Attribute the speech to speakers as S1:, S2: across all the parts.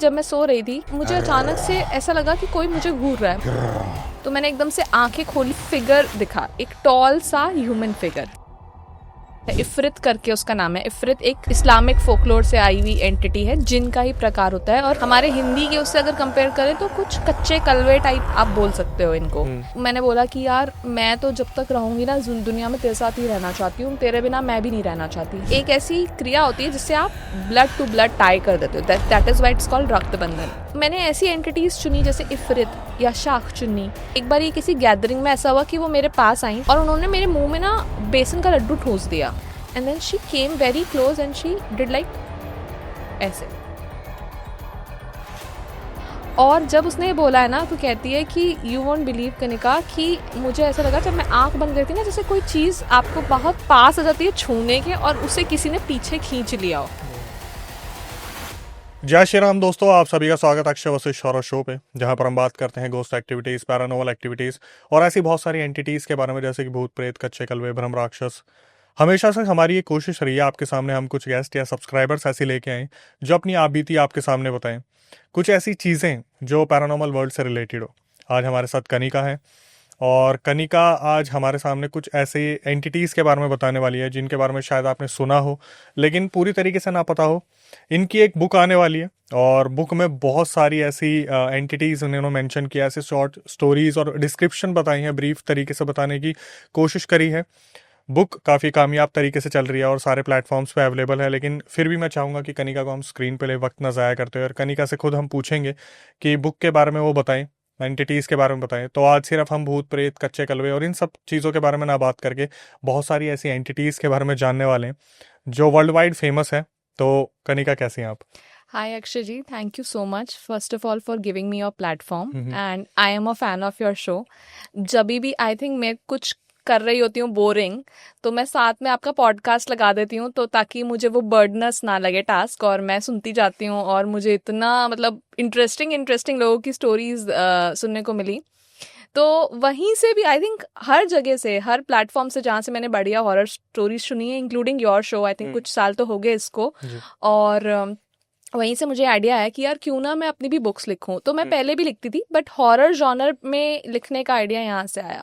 S1: जब मैं सो रही थी मुझे अचानक से ऐसा लगा कि कोई मुझे घूर रहा है, तो मैंने एकदम से आंखें खोली, फिगर दिखा, एक टॉल सा ह्यूमन फिगर। इफ्रित करके उसका नाम है। इफ्रित एक इस्लामिक फोकलोर से आई हुई एंटिटी है, जिन का ही प्रकार होता है, और हमारे हिंदी के उससे अगर कंपेयर करें तो कुछ कच्चे कलवे टाइप आप बोल सकते हो इनको। मैंने बोला कि यार मैं तो जब तक रहूंगी ना दुनिया में तेरे साथ ही रहना चाहती हूँ, तेरे बिना मैं भी नहीं रहना चाहती। एक ऐसी क्रिया होती है जिससे आप ब्लड टू ब्लड टाई कर देते हो, that is why it's called रक्त बंधन। मैंने ऐसी एंटिटीज चुनी जैसे इफ्रित या शाख चुन्नी। एक बार ये किसी गैदरिंग में ऐसा हुआ कि वो मेरे पास आई और उन्होंने मेरे मुंह में ना बेसन का लड्डू ठूस दिया। And then she came very close and she did like ऐसे। और जब उसने बोला है ना तो कहती है कि you won't believe कनिका, कि मुझे ऐसा लगा जब मैं आंख बंद करती ना जैसे कोई चीज़ आपको बहुत पास आ जाती है छूने के और उसे किसी ने पीछे खींच लिया हो।
S2: जय श्री राम दोस्तों, आप सभी का स्वागत अक्षय वशिष्ठ हॉरर शो पे, जहां पर हम बात करते हैं गोस्ट एक्टिविटीज, पैरानॉर्मल एक्टिविटीज और ऐसी बहुत सारी एंटिटीज के बारे में, जैसे कि भूत प्रेत, कच्चे कलवे, भ्रम राक्षस। हमेशा से हमारी ये कोशिश रही है आपके सामने हम कुछ गेस्ट या सब्सक्राइबर्स ऐसे लेके आएँ जो अपनी आप बीती आपके सामने बताएं, कुछ ऐसी चीज़ें जो पैरानॉर्मल वर्ल्ड से रिलेटेड हो। आज हमारे साथ कनिका है और कनिका आज हमारे सामने कुछ ऐसे एंटिटीज़ के बारे में बताने वाली है जिनके बारे में शायद आपने सुना हो लेकिन पूरी तरीके से ना पता हो। इनकी एक बुक आने वाली है और बुक में बहुत सारी ऐसी एंटिटीज़ उन्होंने मेंशन किया, ऐसे शॉर्ट स्टोरीज और डिस्क्रिप्शन बताई हैं, ब्रीफ तरीके से बताने की कोशिश करी है। बुक काफ़ी कामयाब तरीके से चल रही है और सारे प्लेटफॉर्म्स पे अवेलेबल है, लेकिन फिर भी मैं चाहूँगा कि कनिका को हम स्क्रीन पे ले वक्त ना ज़ाया करते हुए और कनिका से खुद हम पूछेंगे कि बुक के बारे में वो बताएं, एंटिटीज़ के बारे में बताएं। तो आज सिर्फ हम भूत प्रेत, कच्चे कलवे और इन सब चीज़ों के बारे में ना बात करके बहुत सारी ऐसी एंटिटीज़ के बारे में जानने वाले हैं जो वर्ल्ड वाइड फेमस है। तो कनिका, कैसी हैं आप?
S1: Hi Akshay ji, thank you so much first of all for giving me your platform and I am a fan of your show। जब भी आई थिंक मैं कुछ कर रही होती हूँ बोरिंग तो मैं साथ में आपका पॉडकास्ट लगा देती हूँ, तो ताकि मुझे वो बर्डनस ना लगे टास्क, और मैं सुनती जाती हूँ और मुझे इतना मतलब इंटरेस्टिंग लोगों की स्टोरीज सुनने को मिली। तो वहीं से भी आई थिंक हर जगह से, हर प्लेटफॉर्म से जहाँ से मैंने बढ़िया हॉरर स्टोरीज सुनी है, including your show, I think कुछ साल तो हो गए इसको, और वहीं से मुझे आइडिया आया कि यार क्यों ना मैं अपनी भी बुक्स लिखूं। तो मैं पहले भी लिखती थी बट हॉरर जॉनर में लिखने का आइडिया यहाँ से आया।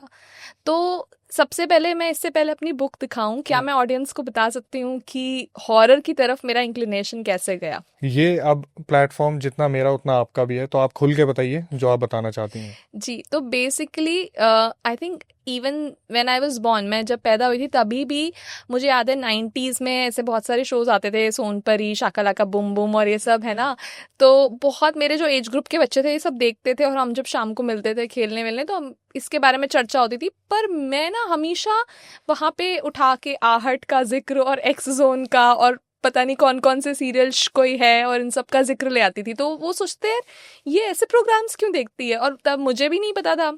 S1: तो सबसे पहले मैं इससे पहले अपनी बुक दिखाऊं, क्या मैं ऑडियंस को बता सकती हूँ कि हॉरर की तरफ मेरा इंक्लिनेशन कैसे गया?
S2: ये अब प्लेटफॉर्म जितना मेरा उतना आपका भी है, तो आप खुल के बताइए जो आप बताना चाहती हैं।
S1: जी, तो basically I think even when I was born, मैं जब पैदा हुई थी तभी भी मुझे याद है 90s में ऐसे बहुत सारे शोज आते थे, सोनपरी, शाकालाका बूम बूम और ये सब है ना। तो बहुत मेरे जो एज ग्रुप के बच्चे थे ये सब देखते थे और हम जब शाम को मिलते थे खेलने वेलने तो हम इसके बारे में चर्चा होती थी। पर मैं ना हमेशा वहाँ पे उठा के आहट का जिक्र और एक्स जोन का और पता नहीं कौन कौन से सीरियल कोई है और इन सब का जिक्र ले आती थी। तो वो सोचते हैं ये ऐसे प्रोग्राम्स क्यों देखती है, और तब मुझे भी नहीं पता था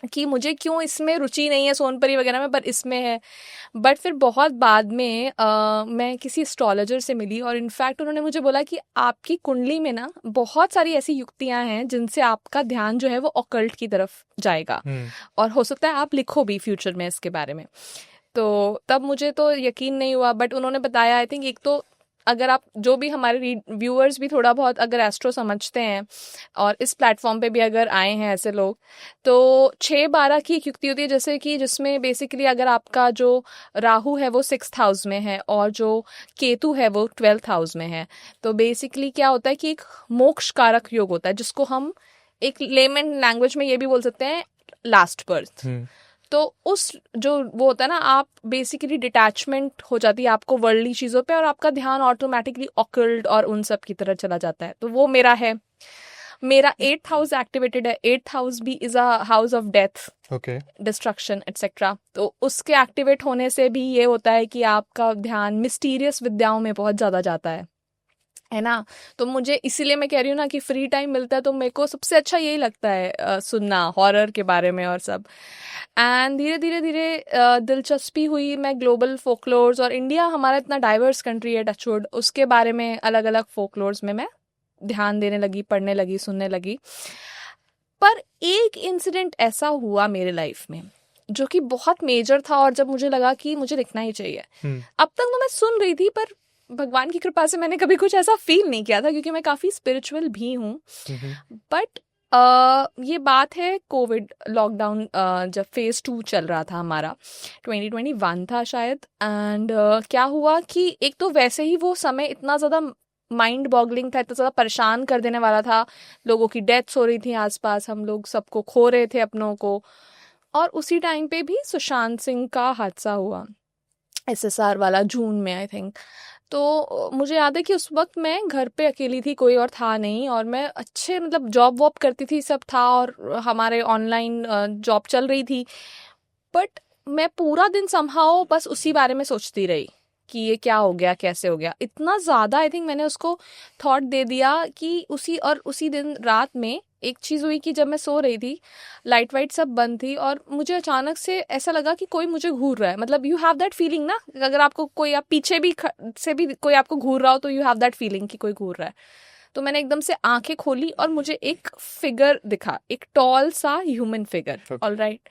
S1: कि मुझे क्यों इसमें रुचि नहीं है सोनपरी वगैरह में, पर इसमें है। बट फिर बहुत बाद में मैं किसी एस्ट्रोलॉजर से मिली और इनफैक्ट उन्होंने मुझे बोला कि आपकी कुंडली में ना बहुत सारी ऐसी युक्तियां हैं जिनसे आपका ध्यान जो है वो ऑकल्ट की तरफ जाएगा, और हो सकता है आप लिखो भी फ्यूचर में इसके बारे में। तो तब मुझे तो यकीन नहीं हुआ, बट उन्होंने बताया, आई थिंक एक तो अगर आप जो भी हमारे व्यूअर्स भी थोड़ा बहुत अगर एस्ट्रो समझते हैं और इस प्लेटफॉर्म पे भी अगर आए हैं ऐसे लोग, तो 6-12 की एक युक्ति होती है, जैसे कि जिसमें बेसिकली अगर आपका जो राहु है वो 6th हाउस में है और जो केतु है वो 12th हाउस में है, तो बेसिकली क्या होता है कि एक मोक्ष कारक योग होता है, जिसको हम एक लेमन लैंग्वेज में ये भी बोल सकते हैं लास्ट बर्थ। तो उस जो वो होता है ना, आप बेसिकली डिटैचमेंट हो जाती है आपको वर्ल्डली चीज़ों पे और आपका ध्यान ऑटोमेटिकली ऑकल्ट और उन सब की तरह चला जाता है। तो वो मेरा है। मेरा 8th हाउस एक्टिवेटेड है। 8th हाउस भी is a house of death,
S2: okay,
S1: destruction etcetera. तो उसके एक्टिवेट होने से भी ये होता है कि आपका ध्यान मिस्टीरियस विद्याओं में बहुत ज़्यादा जाता है ना। तो मुझे इसीलिए मैं कह रही हूँ ना कि फ्री टाइम मिलता है तो मेरे को सबसे अच्छा यही लगता है सुनना हॉरर के बारे में और सब। एंड धीरे धीरे दिलचस्पी हुई, मैं ग्लोबल फोकलोर्स, और इंडिया हमारा इतना डाइवर्स कंट्री है टचवुड, उसके बारे में अलग अलग फोकलोर्स में मैं ध्यान देने लगी, पढ़ने लगी, सुनने लगी। पर एक इंसिडेंट ऐसा हुआ मेरे लाइफ में जो कि बहुत मेजर था और जब मुझे लगा कि मुझे लिखना ही चाहिए। अब तक तो मैं सुन रही थी पर भगवान की कृपा से मैंने कभी कुछ ऐसा फील नहीं किया था, क्योंकि मैं काफ़ी स्पिरिचुअल भी हूँ। बट ये बात है कोविड लॉकडाउन जब फेज़ 2 चल रहा था हमारा, 2021 था शायद। एंड क्या हुआ कि एक तो वैसे ही वो समय इतना ज़्यादा माइंड बॉगलिंग था, इतना ज़्यादा परेशान कर देने वाला था। लोगों की डेथ्स हो रही थी आसपास, हम लोग सबको खो रहे थे अपनों को। और उसी टाइम पे भी सुशांत सिंह का हादसा हुआ, SSR वाला, जून में आई थिंक। तो मुझे याद है कि उस वक्त मैं घर पे अकेली थी, कोई और था नहीं, और मैं अच्छे मतलब जॉब वॉब करती थी, सब था, और हमारे ऑनलाइन जॉब चल रही थी। बट मैं पूरा दिन समहाउ बस उसी बारे में सोचती रही कि ये क्या हो गया, कैसे हो गया। इतना ज़्यादा आई थिंक मैंने उसको थॉट दे दिया कि उसी दिन रात में एक चीज़ हुई कि जब मैं सो रही थी, लाइट वाइट सब बंद थी, और मुझे अचानक से ऐसा लगा कि कोई मुझे घूर रहा है। मतलब यू हैव दैट फीलिंग ना, अगर आपको कोई, आप पीछे भी से भी कोई आपको घूर रहा हो तो यू हैव दैट फीलिंग कि कोई घूर रहा है। तो मैंने एकदम से आंखें खोली और मुझे एक फिगर दिखा, एक टॉल सा ह्यूमन फिगर, ऑल राइट।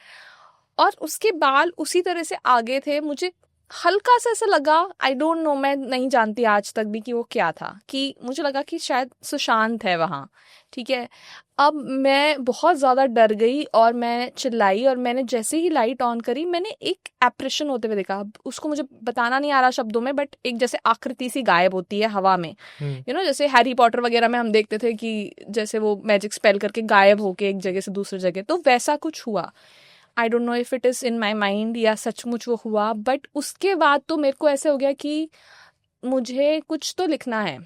S1: और उसके बाल उसी तरह से आगे थे। मुझे हल्का सा ऐसा लगा, आई डोंट नो, मैं नहीं जानती आज तक भी कि वो क्या था, कि मुझे लगा कि शायद सुशांत है वहाँ, ठीक है। अब मैं बहुत ज़्यादा डर गई और मैं चिल्लाई, और मैंने जैसे ही लाइट ऑन करी मैंने एक एप्रेशन होते हुए देखा। अब उसको मुझे बताना नहीं आ रहा शब्दों में, बट एक जैसे आकृति सी गायब होती है हवा में, यू नो, जैसे हैरी पॉटर वगैरह में हम देखते थे कि जैसे वो मैजिक स्पेल करके गायब होके एक जगह से दूसरी जगह, तो वैसा कुछ हुआ। I don't know if it is in my mind या सचमुच वो हुआ। बट उसके बाद तो मेरे को ऐसे हो गया कि मुझे कुछ तो लिखना है,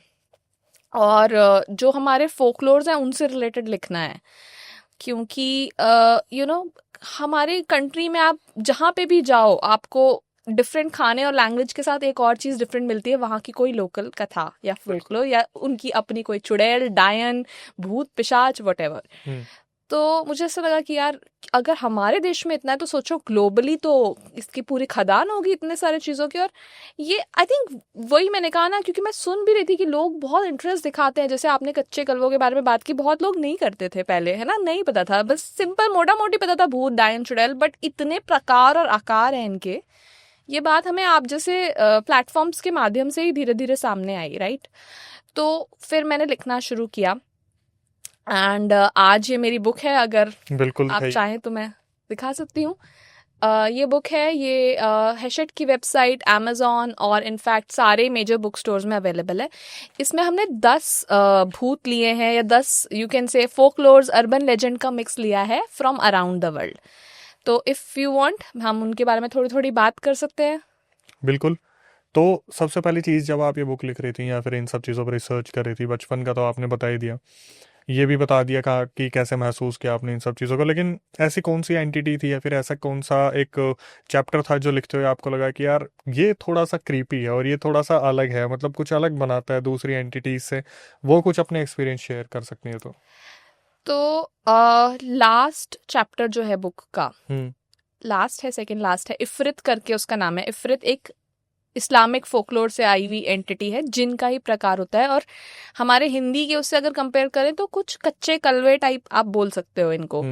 S1: और जो हमारे फोकलोर्स हैं उनसे रिलेटेड लिखना है, क्योंकि यू नो हमारे कंट्री में आप जहाँ पे भी जाओ आपको डिफरेंट खाने और लैंग्वेज के साथ एक और चीज़ डिफरेंट मिलती है, वहाँ की कोई लोकल कथा या फोकलोर, या उनकी अपनी कोई चुड़ैल, डायन, भूत पिशाच, वटेवर। तो मुझे ऐसा लगा कि यार अगर हमारे देश में इतना है तो सोचो ग्लोबली तो इसकी पूरी खदान होगी इतने सारे चीज़ों की। और ये आई थिंक वही मैंने कहा ना, क्योंकि मैं सुन भी रही थी कि लोग बहुत इंटरेस्ट दिखाते हैं। जैसे आपने कच्चे कलवों के बारे में बात की, बहुत लोग नहीं करते थे पहले, है ना, नहीं पता था, बस सिंपल मोटा मोटी पता था भूत, डायन, चुड़ैल। बट इतने प्रकार और आकार हैं इनके, ये बात हमें आप जैसे प्लेटफॉर्म्स के माध्यम से ही धीरे धीरे सामने आई, राइट। तो फिर मैंने लिखना शुरू किया, एंड आज ये मेरी बुक है। अगर
S2: बिल्कुल
S1: आप
S2: है।
S1: चाहें तो मैं दिखा सकती हूँ। ये बुक है, ये हैशेट की वेबसाइट, अमेज़ॉन और इनफैक्ट सारे मेजर बुक स्टोर्स में अवेलेबल है। इसमें हमने 10 भूत लिए हैं, या 10 you can say folklores, urban legend का मिक्स लिया है फ्रॉम अराउंड द वर्ल्ड। तो इफ़ यू वांट हम उनके बारे में थोड़ी थोड़ी बात कर सकते हैं।
S2: बिल्कुल। तो सबसे पहली चीज़, जब आप ये बुक लिख रही थी या फिर इन सब चीज़ों पर रिसर्च कर रही थी, बचपन का तो आपने बता ही दिया, ये भी बता दिया कहा कि कैसे महसूस किया आपने इन सब चीज़ों को, लेकिन ऐसी कौन सी एंटिटी थी या फिर ऐसा कौन सा एक चैप्टर था जो लिखते हुए आपको लगा कि यार ये थोड़ा सा क्रीपी है और ये थोड़ा सा अलग है, मतलब कुछ अलग बनाता है दूसरी एंटिटीज से? वो कुछ अपने एक्सपीरियंस शेयर कर सकती है
S1: तो लास्ट चैप्टर जो है बुक का, लास्ट है, सेकंड लास्ट है, इफरित करके उसका नाम है। इफरित एक इस्लामिक फोकलोर से आई हुई एंटिटी है, जिन का ही प्रकार होता है। और हमारे हिंदी के उससे अगर कंपेयर करें तो कुछ कच्चे कलवे टाइप आप बोल सकते हो इनको।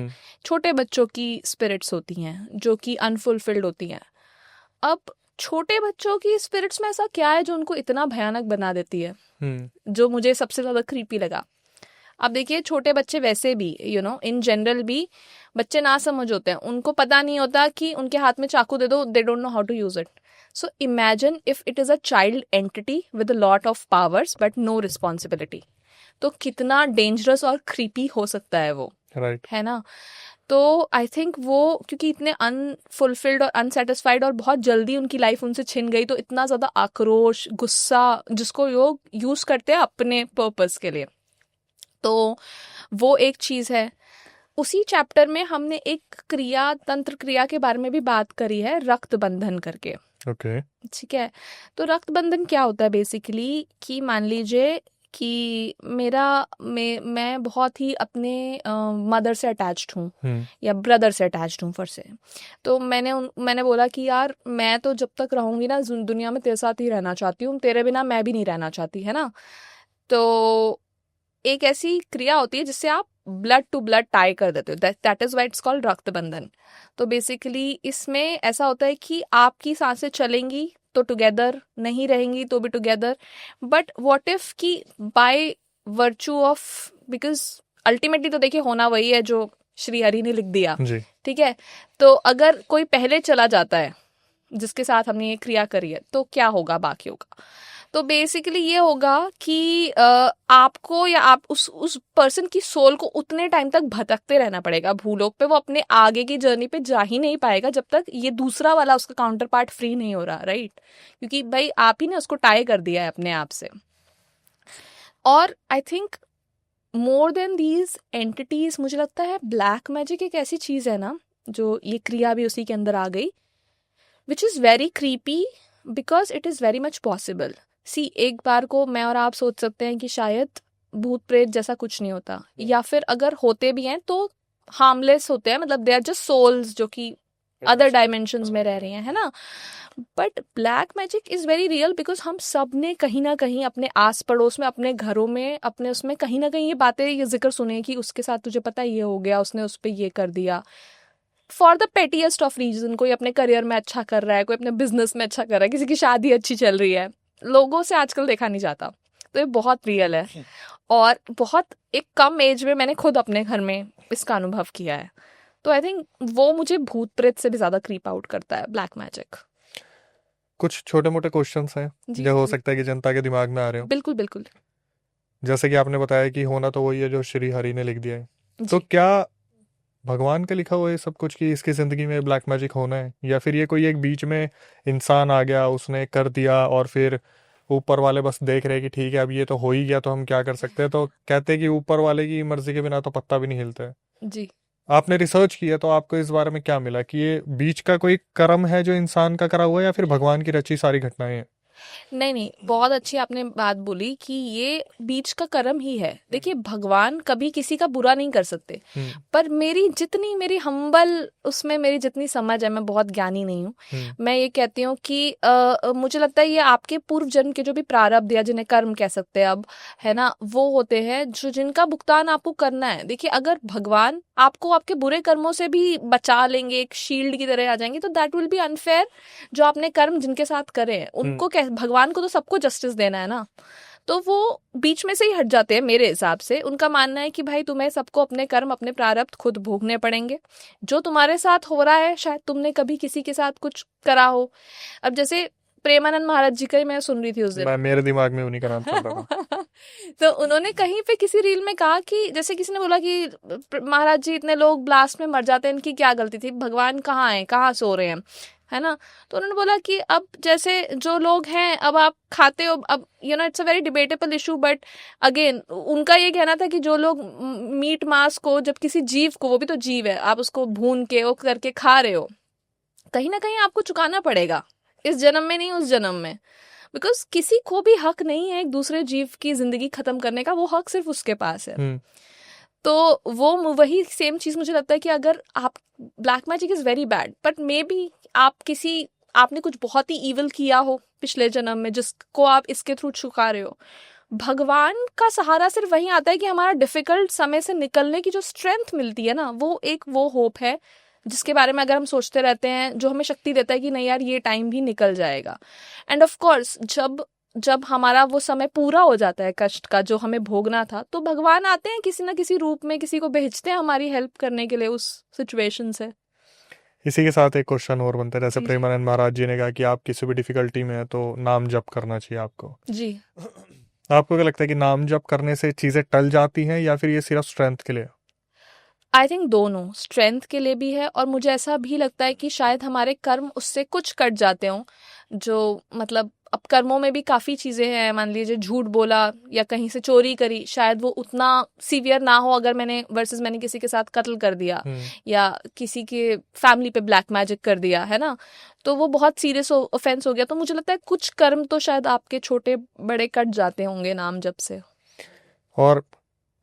S1: छोटे बच्चों की स्पिरिट्स होती हैं जो कि अनफुलफिल्ड होती हैं। अब छोटे बच्चों की स्पिरिट्स में ऐसा क्या है जो उनको इतना भयानक बना देती है, जो मुझे सबसे ज़्यादा क्रीपी लगा। अब देखिए, छोटे बच्चे वैसे भी यू नो इन जनरल भी बच्चे ना समझ होते हैं, उनको पता नहीं होता कि उनके हाथ में चाकू दे दो, they don't know how to use it. So imagine if it is a child entity with a lot of powers but no responsibility, तो कितना डेंजरस और क्रीपी हो सकता है वो,
S2: राइट?
S1: है ना। तो आई थिंक वो क्योंकि इतने अनफुलफिल्ड और अनसेटिस्फाइड और बहुत जल्दी उनकी लाइफ उनसे छिन गई, तो इतना ज़्यादा आक्रोश, गुस्सा, जिसको लोग यूज़ करते हैं अपने पर्पस के लिए, तो वो एक चीज़ है। उसी चैप्टर में हमने एक क्रिया, तंत्र क्रिया के बारे में भी बात करी है, रक्त बंधन करके।
S2: ओके।
S1: ठीक है। तो रक्त बंधन क्या होता है बेसिकली, कि मान लीजिए कि मैं बहुत ही अपने मदर से अटैच्ड हूँ या ब्रदर से अटैच्ड हूँ, फॉर से। तो मैंने बोला कि यार मैं तो जब तक रहूँगी ना दुनिया में तेरे साथ ही रहना चाहती हूँ, तेरे बिना मैं भी नहीं रहना चाहती, है ना। तो एक ऐसी क्रिया होती है जिससे आप ब्लड टू ब्लड टाई कर देते हो, that is why it's called रक्त बंधन। तो बेसिकली इसमें ऐसा होता है कि आपकी सांसें चलेंगी तो टुगेदर, नहीं रहेंगी तो भी टुगेदर. बट व्हाट इफ कि by virtue of, because ultimately तो देखिए होना वही है जो श्री हरि ने लिख दिया,
S2: जी.
S1: ठीक है. तो अगर कोई पहले चला जाता है जिसके साथ हमने ये क्रिया करी है, तो क्या होगा बाकियों का? तो बेसिकली ये होगा कि आपको या आप उस पर्सन की सोल को उतने टाइम तक भटकते रहना पड़ेगा भूलोक पे. वो अपने आगे की जर्नी पे जा ही नहीं पाएगा जब तक ये दूसरा वाला उसका काउंटर पार्ट फ्री नहीं हो रहा, राइट? क्योंकि भाई आप ही ने उसको टाई कर दिया है अपने आप से. और I think more than these entities, मुझे लगता है ब्लैक मैजिक एक ऐसी चीज है ना, जो ये क्रिया भी उसी के अंदर आ गई, which is very creepy because it is very much possible. See, एक बार को मैं और आप सोच सकते हैं कि शायद भूत प्रेत जैसा कुछ नहीं होता, या फिर अगर होते भी हैं तो हार्मलेस होते हैं, मतलब दे आर जस्ट सोल्स जो कि अदर डायमेंशंस में रह रही हैं, है ना. But black magic is very real because हम सब ने कहीं ना कहीं अपने आस पड़ोस में, अपने घरों में, अपने उसमें कहीं ना कहीं ये बातें, ये जिक्र सुने कि उसके साथ तुझे पता ये हो गया, उसने उस पर ये कर दिया. फॉर द पेटीएस्ट ऑफ रीजन, कोई अपने करियर में अच्छा कर रहा है, कोई अपने बिजनेस में अच्छा कर रहा है, किसी की शादी अच्छी चल रही है, लोगों से आजकल देखा नहीं जाता. तो ये बहुत रियल है और बहुत एक कम एज में मैंने खुद अपने घर में इसका अनुभव किया है. तो आई थिंक वो मुझे भूत प्रेत से भी ज्यादा क्रीप आउट करता है, ब्लैक मैजिक.
S2: कुछ छोटे मोटे क्वेश्चंस हैं
S1: जी
S2: जो हो सकता है कि जनता के दिमाग में आ रहे हो.
S1: बिल्कुल बिल्कुल.
S2: जैसे कि आपने बताया कि होना तो वही है जो श्री हरि ने लिख दिया है, तो
S1: जी.
S2: क्या भगवान का लिखा हुआ है सब कुछ कि इसकी जिंदगी में ब्लैक मैजिक होना है, या फिर ये कोई एक बीच में इंसान आ गया, उसने कर दिया और फिर ऊपर वाले बस देख रहे हैं कि ठीक है अब ये तो हो ही गया तो हम क्या कर सकते हैं. तो कहते हैं कि ऊपर वाले की मर्जी के बिना तो पत्ता भी नहीं हिलता है.
S1: जी.
S2: आपने रिसर्च किया तो आपको इस बारे में क्या मिला कि ये बीच का कोई कर्म है जो इंसान का करा हुआ है या फिर भगवान की रची सारी घटनाएं हैं?
S1: नहीं नहीं, बहुत अच्छी आपने बात बोली कि ये बीच का कर्म ही है. देखिए, भगवान कभी किसी का बुरा नहीं कर सकते, पर मेरी हम्बल उसमें मेरी जितनी समझ है, मैं बहुत ज्ञानी नहीं हूँ, मैं ये कहती हूँ कि मुझे लगता है ये आपके पूर्व जन्म के जो भी प्रारब्ध या जिन्हें कर्म कह सकते हैं अब, है ना, वो होते हैं जो जिनका भुगतान आपको करना है. देखिए, अगर भगवान आपको आपके बुरे कर्मों से भी बचा लेंगे, एक शील्ड की तरह आ जाएंगे, तो दैट विल बी अनफेयर. जो आपने कर्म जिनके साथ करे हैं उनको भगवान को तो सबको जस्टिस देना है ना. तो वो बीच में से ही हट जाते हैं मेरे हिसाब से. उनका मानना है कि भाई तुम्हें सबको अपने कर्म, अपने प्रारब्ध खुद भोगने पड़ेंगे. जो तुम्हारे साथ हो रहा है शायद तुमने कभी किसी के साथ कुछ करा हो. अब जैसे प्रेमानंद महाराज जी का ही मैं सुन रही थी उस दिन,
S2: मेरे दिमाग में उन्हीं का नाम चल रहा था.
S1: तो उन्होंने कहीं पे किसी रील में कहा कि जैसे किसी ने बोला कि महाराज जी इतने लोग ब्लास्ट में मर जाते हैं, इनकी क्या गलती थी, भगवान कहाँ है, कहाँ सो रहे हैं, है ना. तो उन्होंने बोला कि अब जैसे जो लोग हैं, अब आप खाते हो, अब it's a very debatable issue, but again उनका ये कहना था कि जो लोग मीट मांस को, जब किसी जीव को, वो भी तो जीव है, आप उसको भून के वो करके खा रहे हो, कहीं ना कहीं आपको चुकाना पड़ेगा, इस जन्म में नहीं उस जन्म में. बिकॉज किसी को भी हक नहीं है एक दूसरे जीव की जिंदगी खत्म करने का, वो हक सिर्फ उसके पास है. तो वो वही सेम चीज मुझे लगता है कि अगर आप, black magic is very bad, but may be आपने कुछ बहुत ही इविल किया हो पिछले जन्म में जिसको आप इसके थ्रू छुका रहे हो. भगवान का सहारा सिर्फ वही आता है कि हमारा डिफिकल्ट समय से निकलने की जो स्ट्रेंथ मिलती है ना, वो होप है जिसके बारे में अगर हम सोचते रहते हैं, जो हमें शक्ति देता है कि नहीं यार ये टाइम भी निकल जाएगा. एंड ऑफ कोर्स जब हमारा वो समय पूरा हो जाता है कष्ट का जो हमें भोगना था, तो भगवान आते हैं किसी ना किसी रूप में, किसी को भेजते हैं हमारी हेल्प करने के लिए उस सिचुएशन से.
S2: इसी के साथ एक क्वेश्चन और बनता है, जैसे प्रेमानंद महाराज जी ने कहा कि आप किसी भी डिफिकल्टी में है तो नाम जप करना चाहिए आपको.
S1: जी.
S2: आपको क्या लगता है कि नाम जप करने से चीजें टल जाती हैं या फिर ये सिर्फ स्ट्रेंथ के लिए?
S1: आई थिंक दोनों, स्ट्रेंथ के लिए भी है, और मुझे ऐसा भी लगता है कि शायद हमारे कर्म उससे कुछ कट जाते हों, जो मतलब अब कर्मों में भी काफ़ी चीज़ें हैं. मान लीजिए झूठ बोला या कहीं से चोरी करी, शायद वो उतना सीवियर ना हो अगर मैंने किसी के साथ कत्ल कर दिया या किसी के फैमिली पे ब्लैक मैजिक कर दिया, है ना, तो वो बहुत सीरियस ऑफेंस हो गया. तो मुझे लगता है कुछ कर्म तो शायद आपके छोटे बड़े कट जाते होंगे नाम जप से.
S2: और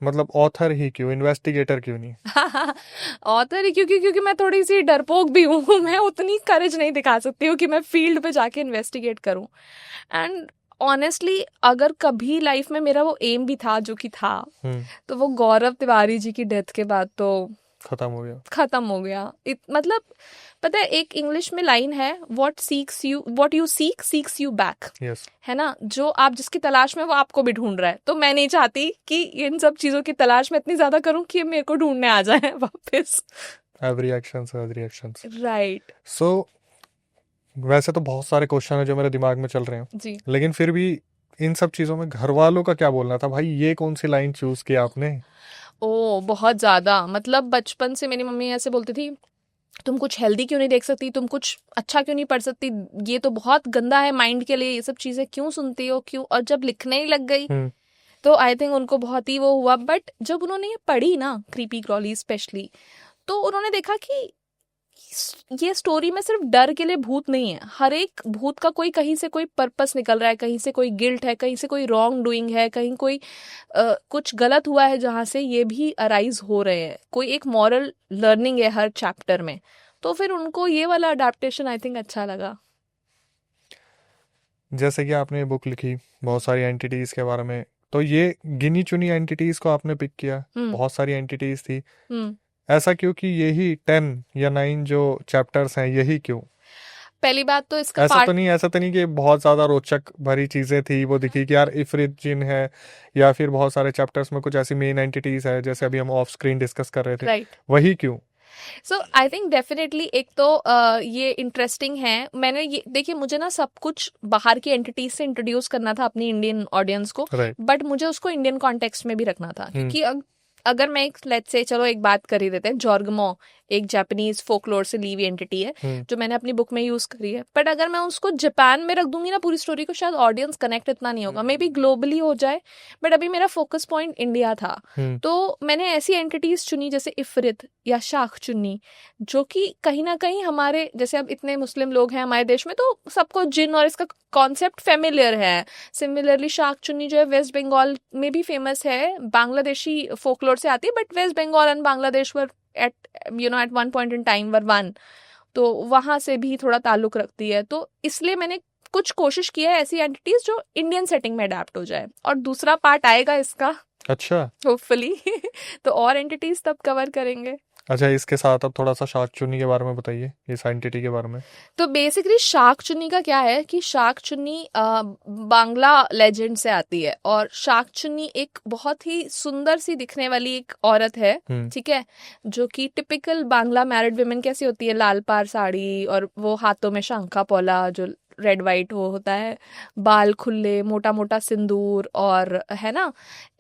S2: मतलब ऑथर ही क्यों, इन्वेस्टिगेटर क्यों नहीं?
S1: ऑथर ही क्योंकि मैं थोड़ी सी डरपोक भी हूँ. मैं उतनी करेज नहीं दिखा सकती हूँ कि मैं फील्ड पे जाके इन्वेस्टिगेट करूँ. एंड ऑनेस्टली अगर कभी लाइफ में मेरा वो एम भी था जो कि था, तो वो गौरव तिवारी जी की डेथ के बाद तो
S2: खत्म हो गया.
S1: मतलब पता है एक इंग्लिश में लाइन है, what you seeks you back,
S2: yes
S1: है ना, जो आप जिसकी तलाश में वो आपको भी ढूंढ रहा है। तो मैं नहीं चाहती कि इन सब चीजों की तलाश में इतनी ज्यादा करूं कि ये मेरे को ढूंढने आ जाए वापस।
S2: Every actions every actions.
S1: Right.
S2: So वैसे तो बहुत सारे क्वेश्चन है जो मेरे दिमाग में चल रहे हैं,
S1: जी।
S2: लेकिन फिर भी इन सब चीजों में घर वालों का क्या बोलना था भाई, ये कौन सी लाइन चूज की आपने?
S1: ओ बहुत ज्यादा, मतलब बचपन से मेरी मम्मी ऐसे बोलती थी, तुम कुछ हेल्दी क्यों नहीं देख सकती, तुम कुछ अच्छा क्यों नहीं पढ़ सकती, ये तो बहुत गंदा है माइंड के लिए, ये सब चीजें क्यों सुनती हो क्यों। और जब लिखने ही लग गई तो आई थिंक उनको बहुत ही वो हुआ। बट जब उन्होंने ये पढ़ी ना, क्रीपी क्रॉली स्पेशली, तो उन्होंने देखा कि ये स्टोरी में सिर्फ डर के लिए भूत नहीं है, हर एक भूत का कोई कहीं से कोई पर्पस निकल रहा है, कहीं से कोई गिल्ट है, कहीं से कोई रॉन्ग डूइंग है, कहीं कोई कुछ गलत हुआ है जहाँ से ये भी अराइज हो रहे हैं, कोई एक मॉरल लर्निंग है हर चैप्टर में। तो फिर उनको ये वाला अडेप्टेशन आई थिंक अच्छा लगा।
S2: जैसे कि आपने बुक लिखी बहुत सारी एंटिटीज के बारे में, तो ये गिनी चुनी एंटिटीज को आपने पिक किया, बहुत सारी एंटिटीज थी, ऐसा क्यों कि यही 10 या 9 जो चैप्टर्स हैं यही क्यों?
S1: पहली बात तो इसका
S2: ऐसा तो नहीं कि बहुत ज्यादा रोचक भरी चीजें थी वो दिखी कि यार इफरित जिन है, या फिर बहुत सारे चैप्टर्स में कुछ ऐसी मेन एंटिटीज है जैसे अभी हम ऑफ स्क्रीन डिस्कस कर रहे थे,
S1: राइट।
S2: वही क्यों?
S1: सो आई थिंक डेफिनेटली एक तो ये इंटरेस्टिंग है। मैंने ये देखिए, मुझे ना सब कुछ बाहर की एंटिटीज से इंट्रोड्यूस करना था अपनी इंडियन ऑडियंस को, बट मुझे उसको इंडियन कॉन्टेक्स्ट में भी रखना था, क्योंकि अगर मैं एक लेट्स से चलो एक बात कर ही देते हैं, जॉर्गमो एक जापानीज फोकलोर से ली हुई एंटिटी है जो मैंने अपनी बुक में यूज करी है, बट अगर मैं उसको जापान में रख दूंगी ना पूरी स्टोरी को, शायद ऑडियंस कनेक्ट इतना नहीं होगा, मे बी ग्लोबली हो जाए, बट अभी मेरा फोकस पॉइंट इंडिया था। तो मैंने ऐसी एंटिटीज चुनी जैसे इफरित या शाख चुन्नी, जो कि कहीं ना कहीं हमारे जैसे अब इतने मुस्लिम लोग हैं हमारे देश में, तो सबको जिन और इसका कॉन्सेप्ट फेमिलियर है। सिमिलरली शाख चुन्नी जो है वेस्ट बंगाल में भी फेमस है, बांग्लादेशी फोकलोर से आती है, but West Bengal and Bangladesh were at one point in time were one, तो वहां से भी थोड़ा ताल्लुक रखती है। तो इसलिए मैंने कुछ कोशिश की है ऐसी एंटिटीज जो इंडियन सेटिंग में अडेप्ट हो जाए, और दूसरा पार्ट आएगा इसका,
S2: अच्छा
S1: होपफुली तो और एंटिटीज तब कवर करेंगे।
S2: अच्छा, इसके साथ अब थोड़ा सा शाक चुन्नी के बारे में बताइए, इस एंटिटी के बारे में।
S1: तो बेसिकली शाक चुन्नी का क्या है कि शाक चुन्नी बांग्ला लेजेंड से आती है, और शाक चुन्नी एक बहुत ही सुंदर सी दिखने वाली एक औरत है, ठीक है, जो कि टिपिकल बांग्ला मैरिड वुमेन कैसी होती है, लाल पार साड़ी और वो हाथों में शंखा पोला जो रेड वाइट वो होता है, बाल खुले, मोटा मोटा सिंदूर, और है ना,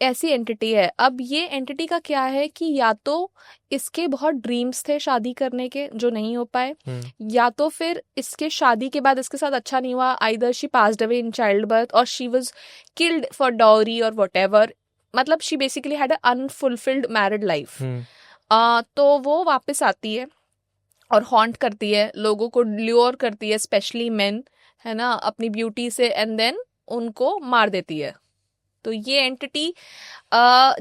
S1: ऐसी एंटिटी है। अब ये एंटिटी का क्या है कि या तो इसके बहुत ड्रीम्स थे शादी करने के जो नहीं हो पाए, या तो फिर इसके शादी के बाद इसके साथ अच्छा नहीं हुआ, either she passed away in child birth और she was killed for dowry और व्हाटएवर, मतलब she basically had a unfulfilled married life. तो वो वापस आती है और हॉन्ट करती है, लोगों को ल्योर करती है, स्पेशली मेन, है ना, अपनी ब्यूटी से, एंड देन उनको मार देती है। तो ये एंटिटी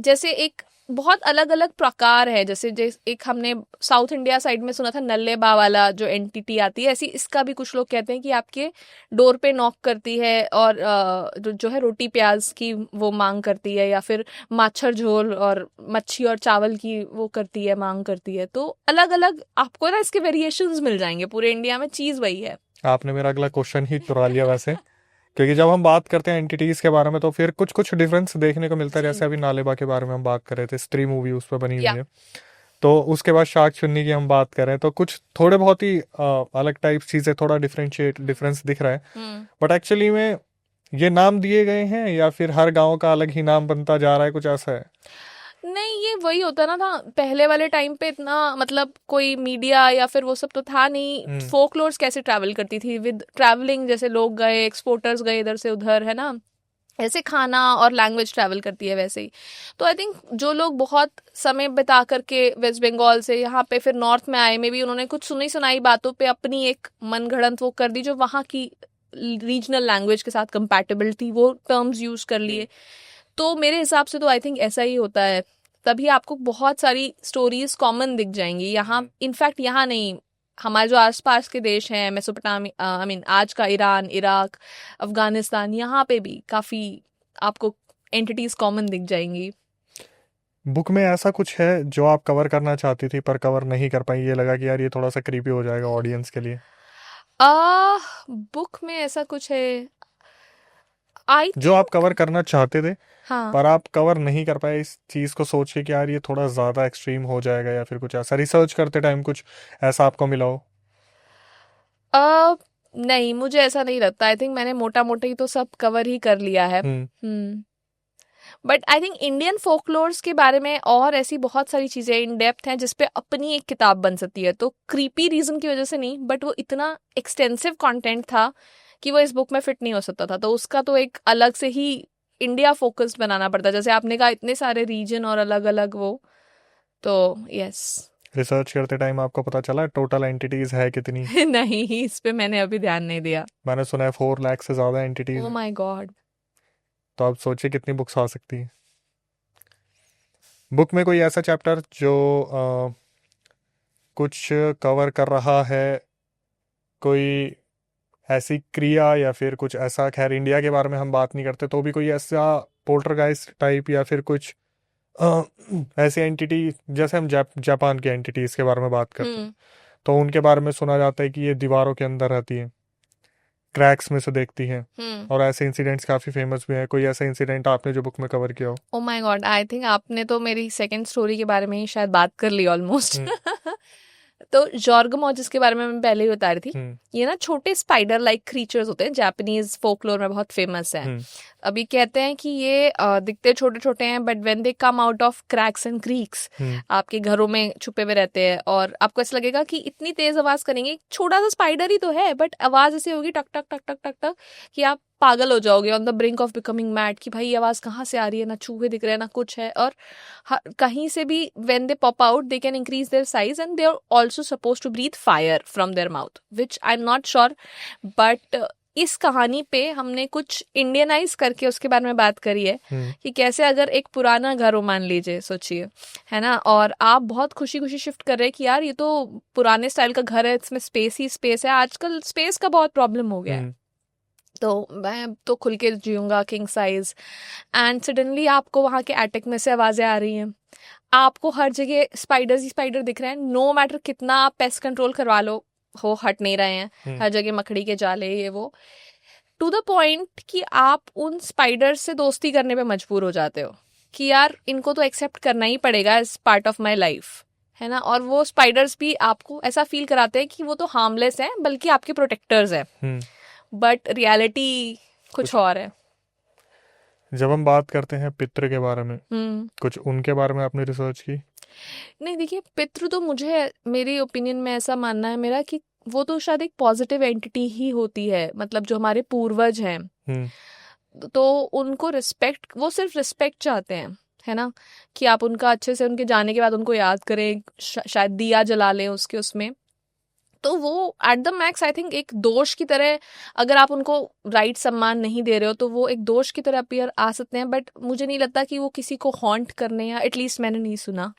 S1: जैसे एक बहुत अलग अलग प्रकार है, जैसे एक हमने साउथ इंडिया साइड में सुना था नल्ले बा वाला जो एंटिटी आती है, ऐसी इसका भी कुछ लोग कहते हैं कि आपके डोर पे नॉक करती है और जो है रोटी प्याज की वो मांग करती है, या फिर माछर झोल और मच्छी और चावल की वो करती है, मांग करती है। तो अलग अलग आपको ना इसके वेरिएशंस मिल जाएंगे, पूरे इंडिया में चीज वही है।
S2: आपने मेरा अगला क्वेश्चन ही चुरा लिया वैसे, क्योंकि जब हम बात करते हैं एंटिटीज के बारे में तो फिर कुछ कुछ डिफरेंस देखने को मिलता है। जैसे अभी नालेबा के बारे में हम बात कर रहे थे, स्त्री मूवी उस पर बनी हुई है, तो उसके बाद शाक चुन्नी की हम बात कर रहे हैं, तो कुछ थोड़े बहुत ही अलग टाइप चीजें, थोड़ा डिफरेंस दिख रहा है, बट एक्चुअली में ये नाम दिए गए हैं या फिर हर गांव का अलग ही नाम बनता जा रहा है, कुछ ऐसा है?
S1: नहीं, ये वही होता ना था पहले वाले टाइम पे, इतना मतलब कोई मीडिया या फिर वो सब तो था नहीं। फोकलोर्स कैसे ट्रैवल करती थी, विद ट्रैवलिंग, जैसे लोग गए, एक्सपोर्टर्स गए इधर से उधर, है ना, ऐसे खाना और लैंग्वेज ट्रैवल करती है वैसे ही। तो आई थिंक जो लोग बहुत समय बिता करके वेस्ट बंगाल से यहाँ पे फिर नॉर्थ में आए, मे बी उन्होंने कुछ सुनी सुनाई बातों पे अपनी एक मनगढ़ंत वो कर दी जो वहाँ की रीजनल लैंग्वेज के साथ कंपैटिबल थी, वो टर्म्स यूज कर लिए। तो मेरे हिसाब से तो आई थिंक ऐसा ही होता है, तभी आपको बहुत सारी स्टोरीज कॉमन दिख जाएंगी यहाँ। इनफैक्ट यहाँ नहीं, हमारे जो आसपास के देश हैं, मेसोपोटामिया, आई मीन आज का ईरान, इराक, अफगानिस्तान, यहाँ पे भी काफी आपको एंटिटीज कॉमन दिख जाएंगी।
S2: बुक में ऐसा कुछ है जो आप कवर करना चाहती थी पर कवर नहीं कर पाई, ये लगा कि यार ये थोड़ा सा क्रीपी हो जाएगा ऑडियंस के लिए,
S1: आ बुक में ऐसा कुछ है, आई
S2: जो आप
S1: थिंक।
S2: कवर करना चाहते थे
S1: हाँ।
S2: पर आप कवर नहीं कर पाए इस चीज को सोच के कि यार ये थोड़ा ज्यादा एक्सट्रीम हो जाएगा, या फिर कुछ ऐसा रिसर्च करते टाइम कुछ ऐसा आपको मिला हो?
S1: आ नहीं, मुझे ऐसा नहीं लगता। आई थिंक मैंने मोटा मोटा ही तो सब कवर ही कर लिया है।
S2: Hmm.
S1: But I think Indian folklores के बारे में और ऐसी बहुत सारी चीजें इन डेप्थ हैं जिसपे अपनी एक किताब बन सकती है। तो क्रीपी रीजन की वजह से नहीं, बट वो इतना एक्सटेंसिव कंटेंट था कि वो इस बुक में फिट नहीं हो सकता था। तो उसका तो एक अलग से ही इंडिया फोकस्ड बनाना पड़ता, जैसे आपने कहा इतने सारे रीजन और अलग अलग वो। तो यस।
S2: रिसर्च करते टाइम आपको पता चला टोटल एंटिटीज है कितनी?
S1: नहीं, इस पे मैंने अभी ध्यान नहीं दिया।
S2: मैंने सुना है 4 लाख से ज्यादा एंटिटीज
S1: ओ
S2: है।
S1: My God.
S2: तो आप सोचिए कितनी बुक्स आ सकती है। बुक में कोई ऐसा चैप्टर जो कुछ कवर कर रहा है, कोई ऐसी क्रिया या फिर कुछ ऐसा, खैर इंडिया के बारे में हम बात नहीं करते, तो भी कोई ऐसा पोल्टरगाइस्ट टाइप या फिर कुछ अ, ऐसी एंटिटी, जैसे हम जापान की एंटिटीज के बारे में बात करते हैं,
S1: हम्म।
S2: तो उनके बारे में सुना जाता है कि ये दीवारों के अंदर रहती है, क्रैक्स में से देखती हैं,
S1: हम्म।
S2: और ऐसे इंसिडेंट्स काफी फेमस भी हैं। कोई ऐसा इंसिडेंट आपने जो बुक में कवर किया हो?
S1: Oh my God, I think आपने तो मेरी सेकंड स्टोरी के बारे में ही शायद बात कर ली ऑलमोस्ट।
S2: हम्म।
S1: तो जॉर्गमो, जिसके बारे में मैं पहले ही बता रही थी,
S2: हम्म।
S1: ये ना छोटे स्पाइडर लाइक क्रीचर्स होते हैं, जापानीज फोकलोर में बहुत फेमस है।
S2: हम्म।
S1: अभी कहते हैं कि ये दिखते छोटे छोटे हैं, but when they come out of cracks and creeks,
S2: hmm.
S1: आपके घरों में छुपे हुए रहते हैं, और आपको ऐसा लगेगा कि इतनी तेज आवाज करेंगे, छोटा सा स्पाइडर ही तो है, बट आवाज ऐसी होगी टक टक टक टक टक टक कि आप पागल हो जाओगे, on the brink of becoming mad, कि भाई ये आवाज कहाँ से आ रही है, ना चूहे दिख रहे हैं ना कुछ है। और कहीं से भी when they pop out they can increase their size, and they are also suppose to breathe fire from their mouth, which I am not sure. But इस कहानी पे हमने कुछ इंडियनाइज करके उसके बारे में बात करी है कि कैसे अगर एक पुराना घर हो, मान लीजिए, सोचिए, है ना, और आप बहुत खुशी खुशी शिफ्ट कर रहे हैं कि यार ये तो पुराने स्टाइल का घर है, इसमें स्पेस ही स्पेस है, आजकल स्पेस का बहुत प्रॉब्लम हो गया है, तो मैं तो खुल के जीऊंगा किंग साइज, एंड सडनली आपको वहाँ के एटिक में से आवाजें आ रही हैं, आपको हर जगह स्पाइडर्स ही स्पाइडर दिख रहे हैं, नो मैटर कितना आप पेस्ट कंट्रोल करवा लो, हो हट नहीं रहे हैं, हर जगह मकड़ी के जाले ये वो, टू द पॉइंट कि आप उन स्पाइडर्स से दोस्ती करने पे मजबूर हो जाते हो कि यार इनको तो एक्सेप्ट करना ही पड़ेगा as part of my life, है ना। और वो स्पाइडर्स भी आपको ऐसा फील कराते हैं कि वो तो हार्मलेस हैं, बल्कि आपके प्रोटेक्टर्स हैं, बट रियलिटी कुछ और है।
S2: जब हम बात करते हैं पितृ के बारे में, कुछ उनके बारे में आपने रिसर्च की?
S1: नहीं, देखिए, पितृ तो मुझे, मेरे ओपिनियन में ऐसा मानना है मेरा कि वो तो शायद एक पॉजिटिव एंटिटी ही होती है, मतलब जो हमारे पूर्वज हैं, तो उनको रिस्पेक्ट, वो सिर्फ रिस्पेक्ट चाहते हैं, है ना, कि आप उनका अच्छे से, उनके जाने के बाद उनको याद करें, शायद दिया जला लें उसके उसमें, तो वो at the max I think एक दोष की तरह, अगर आप उनको राइट सम्मान नहीं दे रहे हो तो वो एक दोष की तरह अपीयर आ सकते हैं, बट मुझे नहीं लगता कि वो किसी को हॉन्ट करने, या एटलीस्ट मैंने नहीं सुना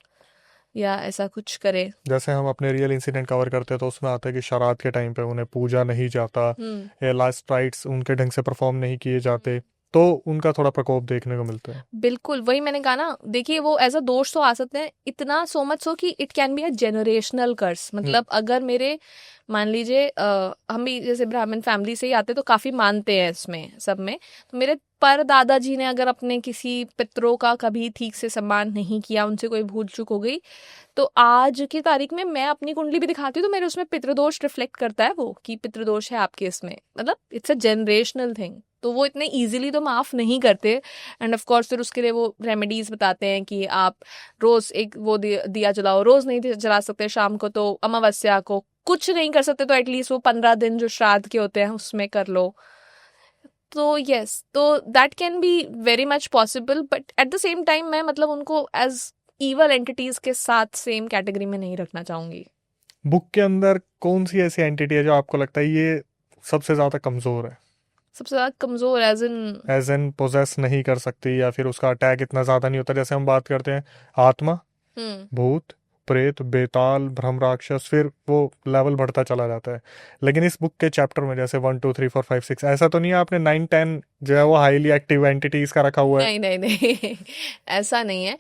S1: या ऐसा कुछ करे।
S2: जैसे हम अपने रियल इंसिडेंट कवर करते हैं तो उसमें आता है कि श्राद्ध के टाइम पे उन्हें पूजा नहीं जाता, या लास्ट राइट्स उनके ढंग से परफॉर्म नहीं किए जाते, तो उनका थोड़ा प्रकोप देखने को मिलता है।
S1: बिल्कुल, वही मैंने कहा ना, देखिए वो एज अ दोष तो आ सकते हैं, इतना सो मच सो कि it can be a generational curse. मतलब अगर मेरे, मान लीजिए हम भी जैसे ब्राह्मण फैमिली से ही आते तो काफी मानते हैं इसमें सब में, तो मेरे पर दादाजी ने अगर अपने किसी पितरों का कभी ठीक से सम्मान नहीं किया, उनसे कोई भूल चूक हो गई, तो आज की तारीख में मैं अपनी कुंडली भी दिखाती हूँ तो मेरे उसमें पितृदोष रिफ्लेक्ट करता है, वो कि पितृदोष है आपके इसमें, मतलब इट्स अ जनरेशनल थिंग, तो वो इतने इजीली तो माफ नहीं करते। एंड ऑफ कोर्स फिर उसके लिए वो रेमेडीज बताते हैं कि आप रोज एक वो दिया जलाओ, रोज नहीं जला सकते, शाम को तो अमावस्या को कुछ नहीं कर सकते तो एटलीस्ट वो 15 दिन जो श्राद्ध के होते हैं उसमें कर लो। तो यस, तो that can be very much possible, but at the same time मैं मतलब उनको एज इवल एंटिटीज के साथ सेम कैटेगरी में नहीं रखना चाहूंगी।
S2: बुक के अंदर कौन सी ऐसी एंटिटी है जो आपको लगता है ये सबसे ज्यादा कमजोर है?
S1: सबसे ज्यादा कमजोर
S2: एज इन पोजेस नहीं कर सकती, या फिर उसका अटैक इतना ज्यादा नहीं होता? जैसे हम बात करते हैं आत्मा, भूत, प्रेत, बेताल, भ्रम राक्षस, फिर वो लेवल बढ़ता चला जाता है। लेकिन इस बुक के चैप्टर में जैसे 1 2 3 4 5 6 ऐसा तो नहीं है आपने 9 10 जो है वो हाईली एक्टिव एंटिटीज का रखा हुआ है?
S1: नहीं नहीं नहीं, ऐसा नहीं है।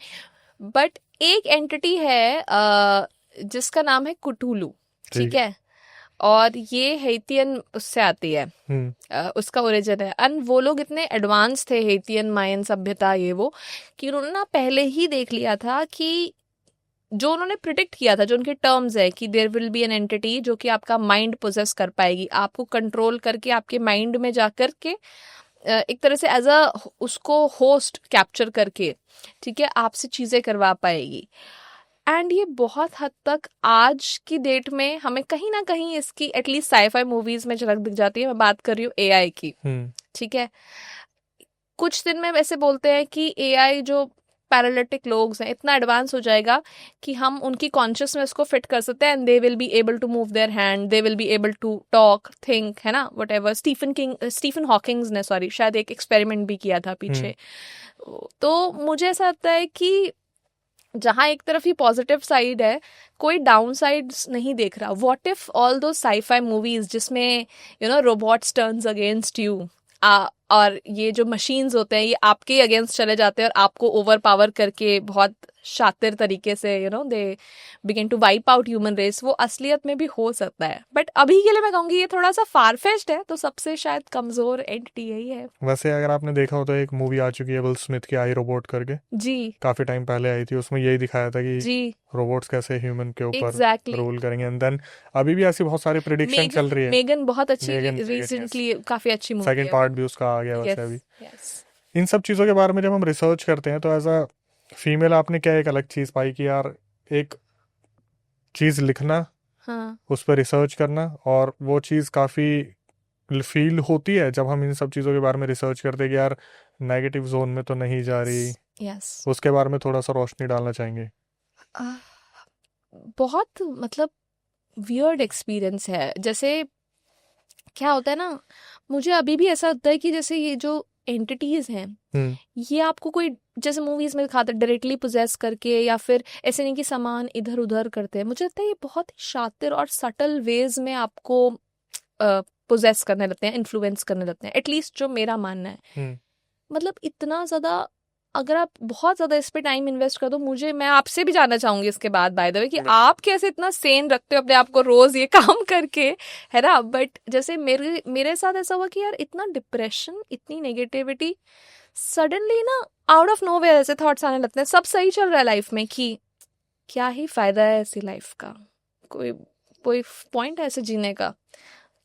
S1: बट एक एंटिटी है जिसका नाम है कुटुलू, ठीक है, और ये हेतियन उससे आती है, उसका ओरिजिन है। एंड वो लोग इतने एडवांस थे, हेतियन मायन सभ्यता ये वो, कि उन्होंने ना पहले ही देख लिया था कि जो उन्होंने प्रिडिक्ट किया था, जो उनके टर्म्स है कि there will be an entity जो कि आपका माइंड पोजेस कर पाएगी, आपको कंट्रोल करके आपके माइंड में जा कर के एक तरह से एज अ उसको होस्ट कैप्चर करके, ठीक है, आपसे चीजें करवा पाएगी। एंड ये बहुत हद तक आज की डेट में हमें कहीं ना कहीं इसकी एटलीस्ट साईफाई मूवीज में झलक दिख जाती है। मैं बात कर रही हूँ एआई की, ठीक है। कुछ दिन में वैसे बोलते हैं कि एआई जो पैरालिटिक लोग हैं इतना एडवांस हो जाएगा कि हम उनकी कॉन्शियसनेस को फिट कर सकते हैं, and they will be able to move their hand, they will be able to talk, think, है ना, व्हाटएवर। स्टीफन हॉकिंग्स ने शायद एक एक्सपेरिमेंट भी किया था पीछे। तो मुझे ऐसा लगता है कि जहां एक तरफ ही पॉजिटिव साइड है, कोई डाउन साइड्स नहीं देख रहा। व्हाट इफ ऑल दो साईफाई मूवीज जिसमें रोबोट्स टर्न्स अगेंस्ट यू, और ये जो मशीन्स होते हैं ये आपके अगेंस्ट चले जाते हैं और आपको ओवर पावर करके बहुत शातिर तरीके से they begin to wipe out human race, वो असलियत में भी हो सकता है। बट अभी के लिए मैं कहूँगी ये थोड़ा सा फारफेच्ड है, तो सबसे शायद कमजोर एंटिटी यही है।
S2: वैसे अगर आपने देखा हो तो एक मूवी आ चुकी है विल स्मिथ की, आई रोबोट करके,
S1: जी,
S2: काफी टाइम पहले आई थी, उसमें यही दिखाया था कि
S1: जी,
S2: रोबोट्स कैसे ह्यूमन के ऊपर
S1: एग्जैक्टली।
S2: रूल करेंगे। एंड देन अभी भी ऐसी बहुत सारी प्रिडिक्शन चल रही है।
S1: मेगन बहुत अच्छी,
S2: मेगन,
S1: रिसेंटली काफी अच्छी मूवी
S2: सेकंड
S1: है।
S2: पार्ट भी उसका आ गया वैसे अभी।
S1: यस।
S2: इन सब चीज़ों के बारे में जब हम रिसर्च करते हैं तो एज अ फीमेल आपने क्या एक अलग चीज़ पाई कि यार एक चीज़ लिखना,
S1: हाँ,
S2: उस पर रिसर्च करना, और वो चीज़ काफ़ी फील होती है जब हम इन सब चीज़ों के बारे में रिसर्च करते हैं कि यार नेगेटिव जोन में तो नहीं जा रही।
S1: यस।
S2: उसके बारे में थोड़ा सा रोशनी डालना चाहेंगे।
S1: बहुत मतलब वियर्ड एक्सपीरियंस है। जैसे क्या होता है ना, मुझे अभी भी ऐसा होता है कि जैसे ये जो एंटिटीज हैं ये आपको कोई, जैसे मूवीज में दिखाते हैं डायरेक्टली पोजेस करके, या फिर ऐसे नहीं कि सामान इधर उधर करते हैं। मुझे लगता है ये बहुत ही शातिर और सटल वेज में आपको पोजेस करने लगते हैं, इन्फ्लुएंस करने लगते हैं, एटलीस्ट जो मेरा मानना है। मतलब इतना ज्यादा अगर आप बहुत ज्यादा इस पे टाइम इन्वेस्ट कर दो, मैं आपसे भी जानना चाहूंगी इसके बाद बाय द वे कि आप कैसे इतना सेन रखते हो अपने आप को रोज ये काम करके, है ना। बट जैसे मेरे साथ ऐसा हुआ कि यार इतना डिप्रेशन, इतनी नेगेटिविटी, सडनली ना आउट ऑफ नोवेयर ऐसे थॉट्स आने लगते हैं। सब सही चल रहा है लाइफ में कि क्या ही फायदा है ऐसी लाइफ का, कोई कोई पॉइंट है ऐसे जीने का,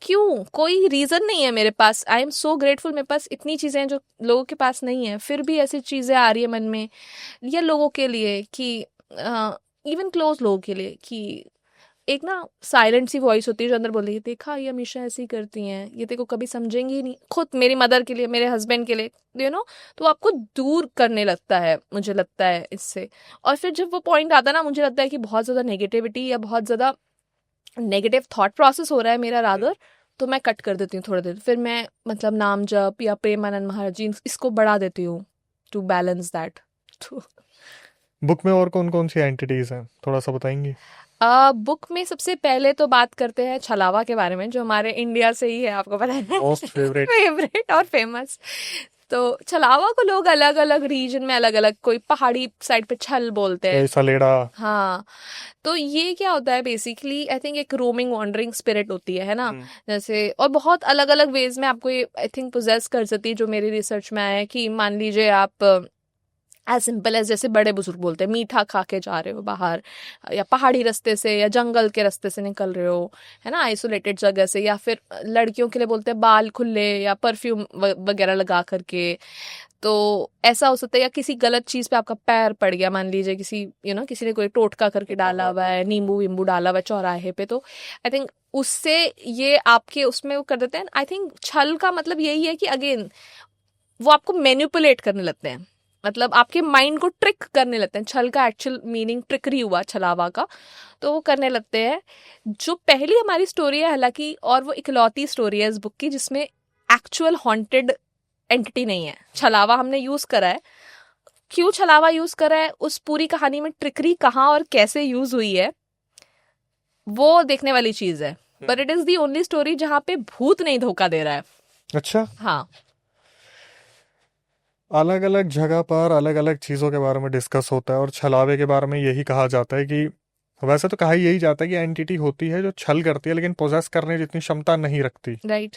S1: क्यों, कोई रीजन नहीं है मेरे पास। आई एम सो ग्रेटफुल, मेरे पास इतनी चीजें हैं जो लोगों के पास नहीं है, फिर भी ऐसी चीजें आ रही है मन में, या लोगों के लिए कि इवन क्लोज लोगों के लिए कि एक ना साइलेंट सी वॉइस होती है जो अंदर बोल रही है, देखा ये हमेशा ऐसी करती हैं, ये तेरे को कभी समझेंगी ही नहीं। खुद मेरी मदर के लिए, मेरे हस्बैंड के लिए तो आपको दूर करने लगता है, मुझे लगता है इससे। और फिर जब वो पॉइंट आता है ना, मुझे लगता है कि बहुत ज्यादा नेगेटिविटी या बहुत ज्यादा नेगेटिव थॉट प्रोसेस हो रहा है मेरा रादर, तो मैं कट कर देती हूँ थोड़ी देर, फिर मैं मतलब नाम जप या प्रेमानंद महाराज जी इसको बढ़ा देती हूँ टू बैलेंस दैट।
S2: बुक में और कौन कौन सी एंटिटीज हैं, थोड़ा सा बताएंगी?
S1: बुक में सबसे पहले तो बात करते हैं छलावा के बारे में, जो हमारे इंडिया से ही है, आपको पता है,
S2: मोस्ट फेवरेट
S1: फेवरेट और फेमस। तो छलावा को लोग अलग अलग रीजन में अलग अलग, कोई पहाड़ी साइड पे छल बोलते हैं,
S2: सलेड़ा।
S1: हाँ। तो ये क्या होता है बेसिकली, आई थिंक एक रोमिंग वॉन्डरिंग स्पिरिट होती है ना, जैसे, और बहुत अलग अलग वेज में आपको ये आई थिंक पोजेस कर सकती है। जो मेरी रिसर्च में आया है कि मान लीजिए आप एज सिंपल एज जैसे बड़े बुजुर्ग बोलते हैं, मीठा खा के जा रहे हो बाहर, या पहाड़ी रास्ते से या जंगल के रास्ते से निकल रहे हो, है ना, आइसोलेटेड जगह से, या फिर लड़कियों के लिए बोलते हैं बाल खुले या परफ्यूम वगैरह लगा करके। तो ऐसा हो सकता है, या किसी गलत चीज पे आपका पैर पड़ गया, मान लीजिए किसी किसी ने कोई टोटका करके डाला हुआ है, नींबू वींबू डाला हुआ है चौराहे पे, तो आई थिंक उससे ये आपके उसमें वो कर देते हैं। आई थिंक छल का मतलब यही है कि अगेन वो आपको मैनिपुलेट करने लगते हैं, मतलब आपके माइंड को ट्रिक करने लगते हैं। छल का एक्चुअल मीनिंग ट्रिकरी हुआ छलावा का, तो वो करने लगते हैं। जो पहली हमारी स्टोरी है हालांकि, और वो इकलौती स्टोरी है इस बुक की जिसमें एक्चुअल हॉन्टेड एंटिटी नहीं है, छलावा हमने यूज करा है। क्यों छलावा यूज करा है, उस पूरी कहानी में ट्रिकरी कहाँ और कैसे यूज हुई है, वो देखने वाली चीज है। But it is the only story जहाँ पे भूत नहीं धोखा दे रहा है।
S2: अच्छा,
S1: हाँ।
S2: अलग अलग जगह पर अलग अलग चीज़ों के बारे में डिस्कस होता है, और छलावे के बारे में यही कहा जाता है कि वैसे तो कहा यही जाता है कि एंटिटी होती है जो छल करती है लेकिन पोजेस करने जितनी क्षमता नहीं रखती,
S1: राइट।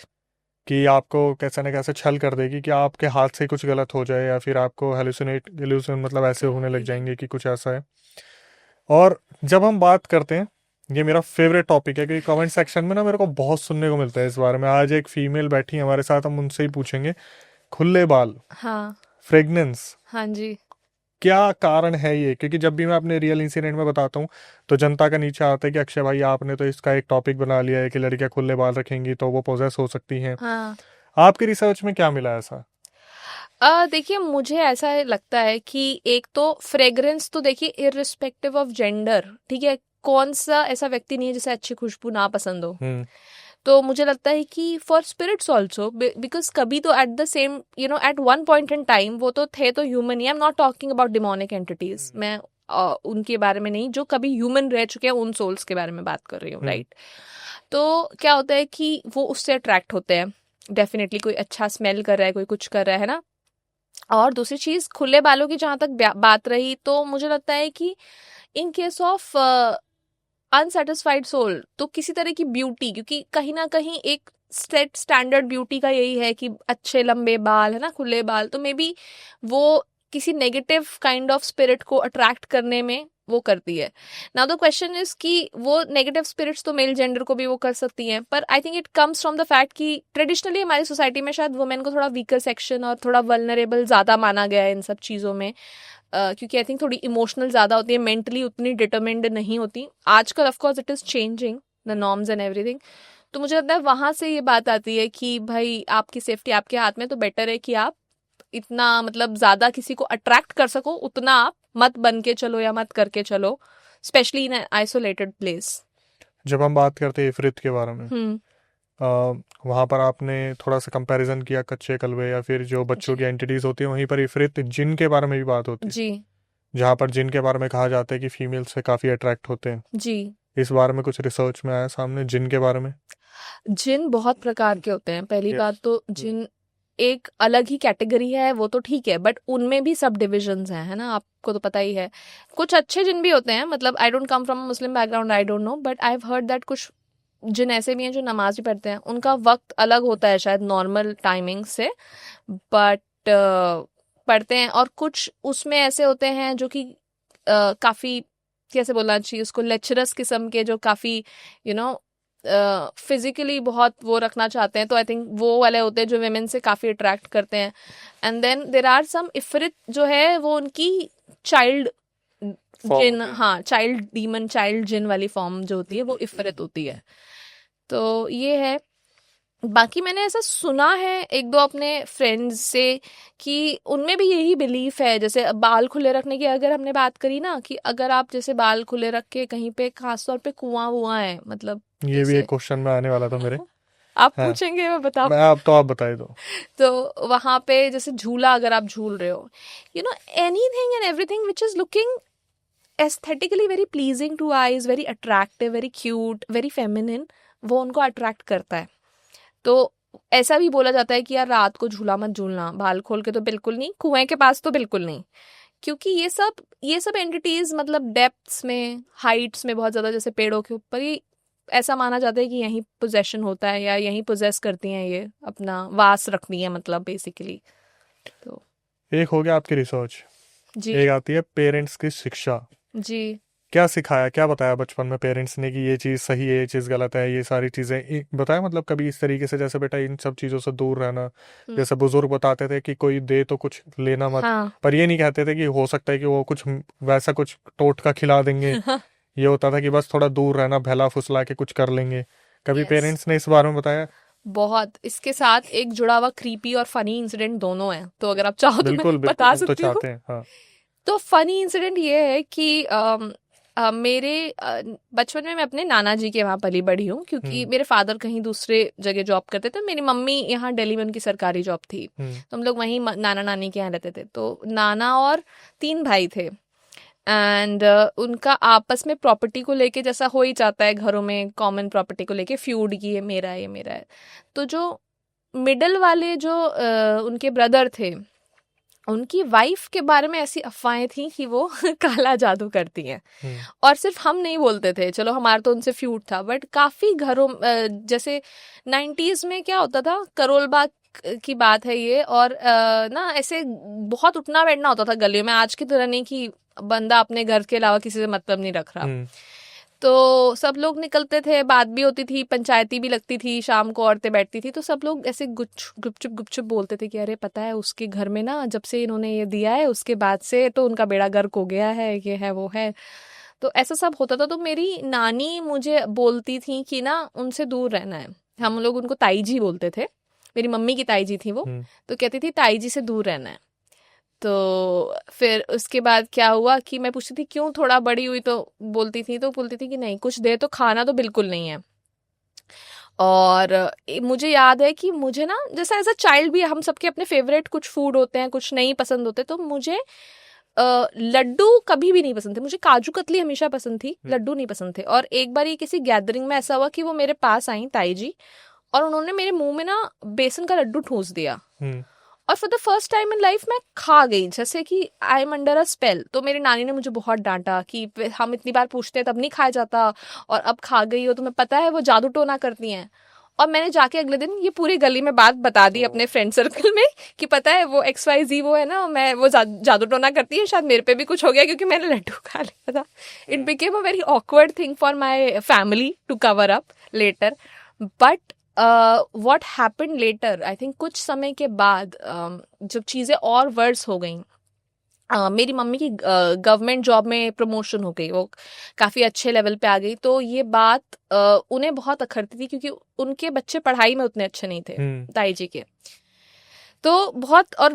S2: कि आपको कैसे न कैसे छल कर देगी कि आपके हाथ से कुछ गलत हो जाए, या फिर आपको हेलुसिन मतलब ऐसे होने लग जाएंगे कि कुछ ऐसा है। और जब हम बात करते हैं, ये मेरा फेवरेट टॉपिक है, क्योंकि कमेंट सेक्शन में ना मेरे को बहुत सुनने को मिलता है इस बारे में। आज एक फीमेल बैठी है हमारे साथ, हम उनसे ही पूछेंगे, खुले बाल,
S1: हाँ।
S2: फ्रेगनेंस,
S1: हाँ जी।
S2: क्या कारण है ये? क्योंकि जब भी मैं अपने रियल इंसिडेंट में बताता हूँ तो जनता का नीचे आता है कि अक्षय भाई आपने तो इसका एक टॉपिक बना लिया है कि लड़कियां खुले बाल रखेंगी तो वो पोजेस हो सकती हैं।
S1: हाँ।
S2: आपके रिसर्च में क्या मिला ऐसा?
S1: देखिए मुझे ऐसा लगता है कि एक तो फ्रेग्रेंस तो देखिए इररिस्पेक्टिव ऑफ जेंडर, ठीक है, कौन सा ऐसा व्यक्ति नहीं है जिसे अच्छी खुशबू ना पसंद हो।
S2: हम्म।
S1: तो मुझे लगता है कि फॉर स्पिरिट्स ऑल्सो, बिकॉज कभी तो at the same at one point in time वो तो थे तो ह्यूमन ही। I am not talking about demonic entities, मैं उनके बारे में नहीं, जो कभी ह्यूमन रह चुके हैं उन सोल्स के बारे में बात कर रही हूँ, राइट। तो क्या होता है कि वो उससे अट्रैक्ट होते हैं डेफिनेटली, कोई अच्छा स्मेल कर रहा है, कोई कुछ कर रहा है ना। और दूसरी चीज खुले बालों की जहां तक बात रही, तो मुझे लगता है कि in case of unsatisfied soul, तो किसी तरह की ब्यूटी, क्योंकि कहीं ना कहीं एक सेट स्टैंडर्ड ब्यूटी का यही है कि अच्छे लंबे बाल है ना, खुले बाल, तो मे बी वो किसी नेगेटिव काइंड ऑफ स्पिरिट को अट्रैक्ट करने में वो करती है। नाउ द क्वेश्चन इज कि वो नेगेटिव स्पिरिट्स तो मेल जेंडर को भी वो कर सकती हैं, पर I think it comes from the fact कि ट्रेडिशनली हमारी सोसाइटी में शायद वुमेन को थोड़ा वीकर सेक्शन और थोड़ा वल्नरेबल ज़्यादा माना गया है इन सब चीज़ों में। क्योंकि आई थिंक थोड़ी इमोशनल ज़्यादा होती है, मेंटली उतनी डिटरमिन्ड नहीं होती। आजकल of course it is changing the norms and everything. तो मुझे लगता है वहाँ से ये बात आती है कि भाई आपकी सेफ्टी आपके हाथ में, तो बेटर है कि आप इतना मतलब ज़्यादा किसी को अट्रैक्ट कर सको उतना आप मत बन के चलो या मत करके चलो, स्पेशली इन आइसोलेटेड प्लेस।
S2: जब हम बात करते हैं इफरित के बारे में, वहां पर आपने थोड़ा सा कंपैरिजन किया कच्चे कलवे या फिर जो बच्चों की
S1: जी।
S2: एंटिटीज होती है, वहीं पर इफरित जिन के बारे में भी बात होती है,
S1: जी।
S2: जहाँ पर जिन के बारे में कहा जाता है कि फीमेल से काफी अट्रैक्ट होते हैं।
S1: जी।
S2: इस बारे में कुछ रिसर्च में आया सामने जिन के बारे में?
S1: जिन बहुत प्रकार के होते हैं। पहली बात
S2: यस।
S1: तो जिन एक अलग ही कैटेगरी है, वो तो ठीक है, बट उनमें भी सब डिविजन्स हैं, है ना, आपको तो पता ही है। कुछ अच्छे जिन भी होते हैं, मतलब I don't come from Muslim background, I don't know, but I have heard that कुछ जिन ऐसे भी हैं जो नमाज भी पढ़ते हैं, उनका वक्त अलग होता है शायद नॉर्मल टाइमिंग से, बट पढ़ते हैं। और कुछ उसमें ऐसे होते हैं जो कि काफ़ी, कैसे बोलना चाहिए उसको, लेक्चरस किस्म के, जो काफ़ी फिजिकली बहुत वो रखना चाहते हैं, तो आई थिंक वो वाले होते हैं जो वेमेन से काफ़ी अट्रैक्ट करते हैं। And then there are some इफरित जो है वो उनकी चाइल्ड जिन, हाँ, चाइल्ड डीमन, चाइल्ड जिन वाली फॉर्म जो होती है वो इफरित होती है। तो ये है। बाकी मैंने ऐसा सुना है एक दो अपने फ्रेंड्स से कि उनमें भी यही बिलीफ है, जैसे बाल खुले रखने की अगर हमने बात करी ना, कि अगर आप जैसे बाल खुले रख के कहीं पे, खासतौर पे कुआं वुआं है, मतलब
S2: ये भी एक क्वेश्चन में आने वाला था मेरे।
S1: आप
S2: हाँ,
S1: पूछेंगे मैं बता।
S2: मैं आप तो आप बताए दो।
S1: तो वहां पे जैसे झूला अगर आप झूल रहे हो, anything and everything which is looking aesthetically very pleasing two eyes, very attractive, very cute, very feminine, वो उनको अट्रैक्ट करता है। तो ऐसा भी बोला जाता है कि यार रात को झूला मत झूलना, बाल खोल के तो बिल्कुल नहीं, कुएं के पास तो बिल्कुल नहीं, क्योंकि ये सब एंटिटीज मतलब डेप्थ्स में, हाइट्स में बहुत ज्यादा, जैसे पेड़ों के ऊपर, ये ऐसा माना जाता है कि यहीं पोजेशन होता है या यहीं पोजेस करती हैं, ये अपना वास रखती हैं, मतलब बेसिकली। तो
S2: एक हो गया आपकी रिसर्च,
S1: जी।
S2: एक आती है पेरेंट्स की शिक्षा।
S1: जी।
S2: क्या सिखाया, क्या बताया बचपन में पेरेंट्स ने कि ये चीज़ सही है, ये चीज़ गलत है, ये सारी चीज़ें बताया? मतलब कभी इस तरीके से, जैसे बेटा इन सब चीज़ों से दूर रहना, जैसे बुजुर्ग बताते थे कि कोई दे तो कुछ लेना मत,
S1: हाँ।
S2: पर ये नहीं कहते थे कि हो सकता है कि वो कुछ वैसा कुछ टोटका खिला देंगे। ये होता था कि बस थोड़ा दूर रहना, भला फुसला के कुछ कर लेंगे। कभी
S1: यस।
S2: पेरेंट्स ने इस बारे में बताया?
S1: बहुत। इसके साथ एक जुड़ा हुआ क्रीपी और फनी इंसिडेंट दोनों है, तो अगर आप चाहो तो मैं
S2: बिल्कुल बिल्कुल,
S1: बता
S2: हम तो
S1: सकती हूँ।
S2: चाहते हैं। हाँ।
S1: तो फनी इंसिडेंट ये है कि मेरे बचपन में मैं अपने नाना जी के वहाँ पली बड़ी हूँ, क्योंकि मेरे फादर कहीं दूसरे जगह जॉब करते थे, मेरी मम्मी यहाँ दिल्ली में उनकी सरकारी जॉब थी, तो हम लोग वहीं नाना नानी के यहाँ रहते थे। तो नाना और 3 भाई थे, एंड उनका आपस में प्रॉपर्टी को लेके, जैसा हो ही जाता है घरों में, कॉमन प्रॉपर्टी को लेके फ्यूड की, ये मेरा है, ये मेरा है। तो जो मिडल वाले जो उनके ब्रदर थे, उनकी वाइफ के बारे में ऐसी अफवाहें थी कि वो काला जादू करती हैं। और सिर्फ हम नहीं बोलते थे, चलो हमारा तो उनसे फ्यूड था, बट काफी घरों जैसे 90s में क्या होता था, करोल बाग की बात है ये, और ना ऐसे बहुत उठना बैठना होता था गलियों में, आज की तरह नहीं कि बंदा अपने घर के अलावा किसी से मतलब नहीं रख रहा। तो सब लोग निकलते थे, बात भी होती थी, पंचायती भी लगती थी, शाम को औरतें बैठती थी, तो सब लोग ऐसे गुपचुप गुपचुप बोलते थे कि अरे पता है उसके घर में ना जब से इन्होंने ये दिया है उसके बाद से तो उनका बेड़ा गर्क हो गया है, ये है वो है। तो ऐसा सब होता था। तो मेरी नानी मुझे बोलती थी कि ना उनसे दूर रहना है। हम लोग उनको ताई जी बोलते थे, मेरी मम्मी की ताई जी थी वो। तो कहती थी ताई जी से दूर रहना है। तो फिर उसके बाद क्या हुआ कि मैं पूछती थी क्यों, थोड़ा बड़ी हुई तो बोलती थी कि नहीं कुछ देर तो खाना तो बिल्कुल नहीं है। और मुझे याद है कि मुझे ना जैसा एज अ चाइल्ड भी हम सबके अपने फेवरेट कुछ फूड होते हैं, कुछ नहीं पसंद होते, तो मुझे लड्डू कभी भी नहीं पसंद थे। मुझे काजू कतली हमेशा पसंद थी, लड्डू नहीं पसंद थे। और एक बार ये किसी गैदरिंग में ऐसा हुआ कि वो मेरे पास आई ताई जी, और उन्होंने मेरे मुंह में ना बेसन का लड्डू ठूस दिया, और for the first time in life मैं खा गई, जैसे कि I am under a spell. तो मेरी नानी ने मुझे बहुत डांटा कि हम इतनी बार पूछते हैं तब नहीं खाया जाता, और अब खा गई हो, तुम्हें पता है वो जादू टोना करती हैं। और मैंने जाके अगले दिन ये पूरी गली में बात बता दी अपने फ्रेंड सर्कल में कि पता है वो XYZ वो है ना, मैं वो जादू टोना करती है, शायद मेरे पे भी कुछ हो गया क्योंकि मैंने लड्डू खा लिया था। It became a very awkward thing for my family to cover up later. But what happened later, I think कुछ समय के बाद जब चीज़ें और वर्स हो गई, मेरी मम्मी की गवर्नमेंट जॉब में प्रमोशन हो गई, वो काफ़ी अच्छे लेवल पे आ गई। तो ये बात उन्हें बहुत अखरती थी क्योंकि उनके बच्चे पढ़ाई में उतने अच्छे नहीं थे ताई जी के। तो बहुत, और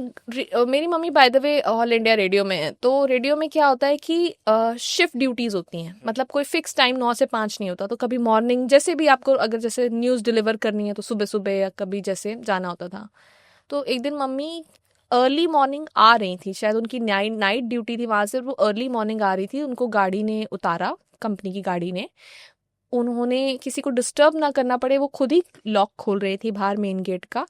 S1: मेरी mummy by the way all India radio में है। तो रेडियो में क्या होता है कि शिफ्ट ड्यूटीज होती हैं, मतलब कोई फिक्स टाइम 9 से 5 नहीं होता। तो कभी मॉर्निंग जैसे भी आपको अगर जैसे न्यूज़ डिलीवर करनी है तो सुबह सुबह या कभी जैसे जाना होता था। तो एक दिन मम्मी अर्ली मॉर्निंग आ रही थी, शायद उनकी नाइट ड्यूटी थी वहाँ से, वो अर्ली मॉर्निंग आ रही थी। उनको गाड़ी ने उतारा, कंपनी की गाड़ी ने। उन्होंने किसी को डिस्टर्ब ना करना पड़े, वो खुद ही लॉक खोल रही थी बाहर मेन गेट का,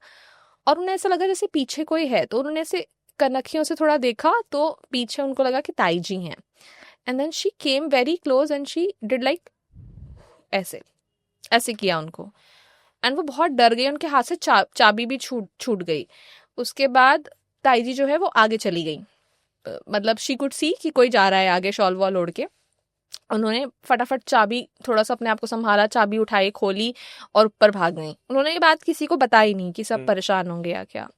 S1: और उन्हें ऐसा लगा जैसे पीछे कोई है। तो उन्होंने ऐसे कनखियों से थोड़ा देखा तो पीछे उनको लगा कि ताई जी हैं। And then she came very close and she did like ऐसे ऐसे किया उनको, एंड वो बहुत डर गई, उनके हाथ से चाबी भी छूट गई। उसके बाद ताई जी जो है वो आगे चली गई, मतलब शी कुड सी कि कोई जा रहा है आगे शॉल वॉल ओढ़ के। उन्होंने फटाफट चाबी, थोड़ा सा अपने आप को संभाला, चाबी उठाई, खोली और ऊपर भाग गई। उन्होंने ये बात किसी को बताई नहीं कि सब परेशान होंगे या क्या।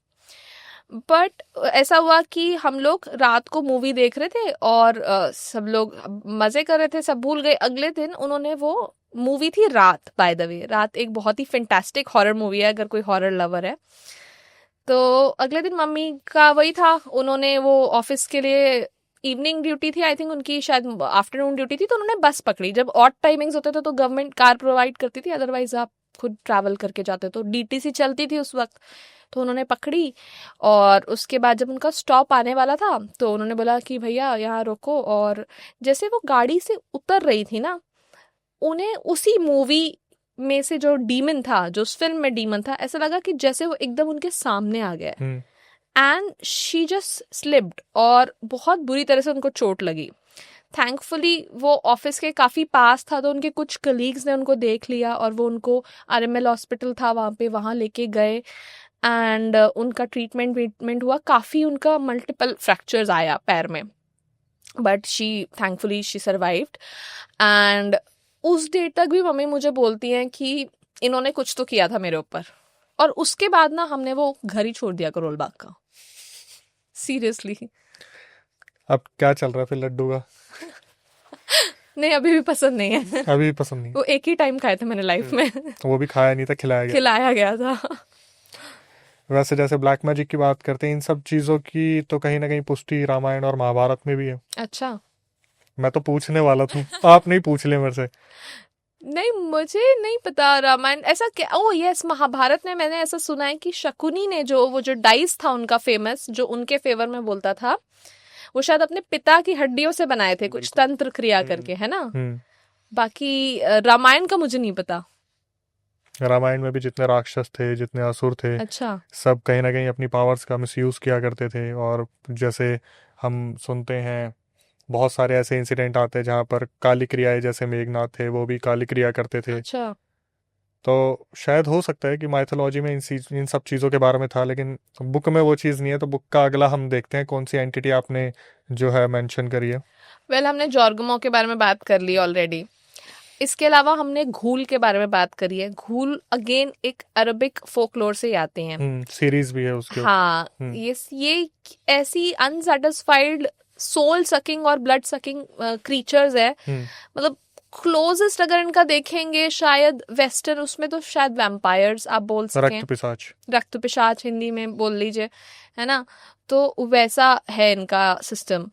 S1: बट ऐसा हुआ कि हम लोग रात को मूवी देख रहे थे और सब लोग मजे कर रहे थे, सब भूल गए। अगले दिन उन्होंने, वो मूवी थी रात, बाय द वे रात एक बहुत ही फैंटास्टिक हॉरर मूवी है अगर कोई हॉरर लवर है। तो अगले दिन मम्मी का वही था, उन्होंने वो ऑफिस के लिए इवनिंग ड्यूटी थी, आई थिंक उनकी शायद आफ्टरनून ड्यूटी थी, तो उन्होंने बस पकड़ी। जब ऑड टाइमिंग्स होते थे तो गवर्नमेंट कार प्रोवाइड करती थी, अदरवाइज आप खुद ट्रैवल करके जाते। तो DTC चलती थी उस वक्त, तो उन्होंने पकड़ी। और उसके बाद जब उनका स्टॉप आने वाला था तो उन्होंने बोला कि भैया यहाँ रोको। और जैसे वो गाड़ी से उतर रही थी ना, उन्हें उसी मूवी में से जो डीमन था, जो उस फिल्म में डीमन था, ऐसा लगा कि जैसे वो एकदम उनके सामने आ गया। एंड शी जस्ट स्लिप्ड और बहुत बुरी तरह से उनको चोट लगी। थैंकफुली वो ऑफिस के काफ़ी पास था, तो उनके कुछ कलीग्स ने उनको देख लिया और वो उनको RML हॉस्पिटल था वहाँ पे, वहाँ लेके गए। एंड उनका ट्रीटमेंट हुआ, काफ़ी उनका मल्टीपल फ्रैक्चर्स आया पैर में, but she thankfully she survived. And उस डेट तक भी मम्मी मुझे बोलती हैं कि इन्होंने कुछ तो किया था मेरे ऊपर। और उसके बाद ना हमने वो घर ही छोड़ दिया करोल बाग का, सीरियसली।
S2: अब क्या चल रहा है फिर लड्डू का?
S1: नहीं, अभी भी पसंद नहीं है।
S2: अभी भी पसंद नहीं?
S1: वो एक ही टाइम खाए थे मैंने लाइफ में।
S2: वो भी खाया नहीं था,
S1: खिलाया गया था।
S2: वैसे जैसे ब्लैक मैजिक की बात करते हैं, इन सब चीजों की तो कहीं ना कहीं पुष्टि रामायण और महाभारत में भी है।
S1: अच्छा,
S2: मैं तो पूछने वाला था, आप नहीं पूछ ले मेरे से।
S1: नहीं मुझे नहीं पता रामायण ऐसा क्या। ओह यस, महाभारत में मैंने ऐसा सुना है कि शकुनी ने वो जो डाइस था उनका फेमस, जो उनके फेवर में बोलता था, वो शायद अपने पिता की हड्डियों से बनाए थे, कुछ तंत्र क्रिया करके, है ना। बाकी रामायण का मुझे नहीं पता।
S2: रामायण में भी जितने राक्षस थे, जितने असुर थे,
S1: अच्छा।
S2: सब कहीं ना कहीं अपनी पावर्स का मिसयूज किया करते थे। और जैसे हम सुनते हैं, बहुत सारे ऐसे इंसिडेंट आते हैं जहाँ पर काली क्रियाएं, जैसे मेघनाथ थे वो भी काली क्रिया करते थे।
S1: अच्छा।
S2: तो शायद हो सकता है कि माइथोलॉजी में इन सब चीज़ों के बारे में था, लेकिन बुक में वो चीज़ नहीं है। तो बुक का अगला हम देखते हैं कौन सी एंटिटी आपने जो है मेंशन करी है।
S1: वेल, हमने जॉर्गमो के बारे में बात कर ली ऑलरेडी। इसके अलावा हमने घूल के बारे में बात करी है। घूल अगेन एक अरबिक फोकलोर से ही आते हैं।
S2: सीरीज भी है उसके ऊपर।
S1: हाँ, ये ऐसी अनसेटिस्फाइड सोल सकिंग और ब्लड सकिंग क्रीचर्स है। मतलब क्लोजेस्ट अगर इनका देखेंगे शायद वेस्टर्न, उसमें तो शायद वैम्पायर्स आप बोल सकें,
S2: रक्त पिशाच,
S1: रक्त पिशाच हिंदी में बोल लीजिए, है ना। तो वैसा है इनका सिस्टम।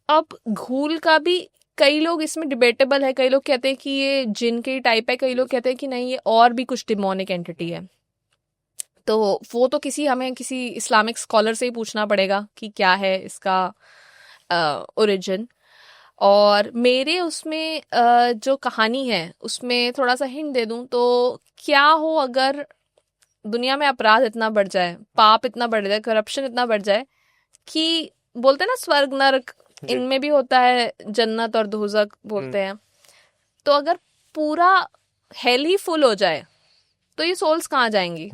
S1: अब घूल का भी कई लोग इसमें डिबेटेबल है। कई लोग कहते हैं कि ये जिन के टाइप है, कई लोग कहते हैं कि नहीं ये और भी कुछ डिमोनिक एंटिटी है। तो वो तो हमें किसी इस्लामिक स्कॉलर से ही पूछना पड़ेगा कि क्या है इसका ओरिजिन। और मेरे उसमें जो कहानी है उसमें थोड़ा सा हिंट दे दूं तो, क्या हो अगर दुनिया में अपराध इतना बढ़ जाए, पाप इतना बढ़ जाए, करप्शन इतना बढ़ जाए कि बोलते हैं ना स्वर्ग नरक, इनमें भी होता है जन्नत और दोज़ख बोलते हैं। तो अगर पूरा हेल ही फुल हो जाए तो ये सोल्स कहाँ जाएंगी?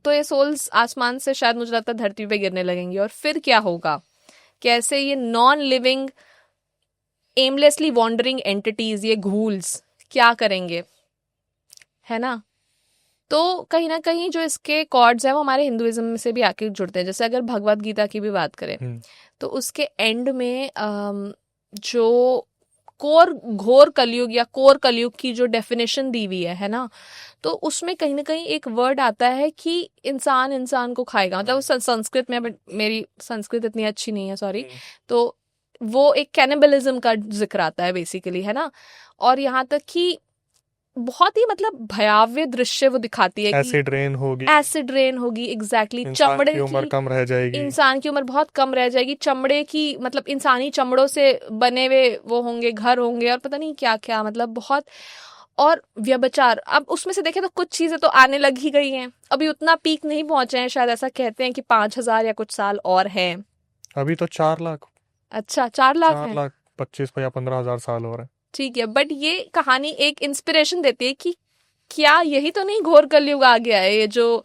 S1: तो ये सोल्स आसमान से शायद मुझे लगता है धरती पे गिरने लगेंगी। और फिर क्या होगा? कैसे ये non living aimlessly wandering entities, ये घूल्स क्या करेंगे, है ना। तो कहीं ना कहीं जो इसके कॉर्ड्स हैं वो हमारे हिंदुइज्म से भी आके जुड़ते हैं। जैसे अगर भगवत गीता की भी बात करें तो उसके एंड में जो घोर कलयुग या कोर कलयुग की जो डेफिनेशन दी हुई है ना, तो उसमें कहीं ना कहीं एक वर्ड आता है कि इंसान इंसान को खाएगा। मतलब संस्कृत में, मेरी संस्कृत इतनी अच्छी नहीं है, सॉरी। तो वो एक कैनिबलिज्म का जिक्र आता है बेसिकली, है ना। और यहाँ तक कि बहुत ही मतलब भयावह दृश्य वो दिखाती है कि
S2: एसिड रेन होगी,
S1: एग्जैक्टली। चमड़े
S2: की उम्र कम रह जाएगी,
S1: इंसान की उम्र बहुत कम रह जाएगी। चमड़े की मतलब इंसानी चमड़ों से बने हुए वो होंगे, घर होंगे, और पता नहीं क्या क्या, मतलब बहुत। और व्यभिचार, अब उसमें से देखें तो कुछ चीजें तो आने लग ही गई हैं। अभी उतना पीक नहीं पहुंचे हैं, शायद ऐसा कहते हैं कि 5,000 या कुछ साल और हैं।
S2: अभी तो 4 लाख।
S1: अच्छा, 4 लाख
S2: 4,25,000 या 15,000 साल और है।
S1: ठीक है, बट ये कहानी एक इंस्पिरेशन देती है कि क्या यही तो नहीं घोर कलयुग आ गया है, ये जो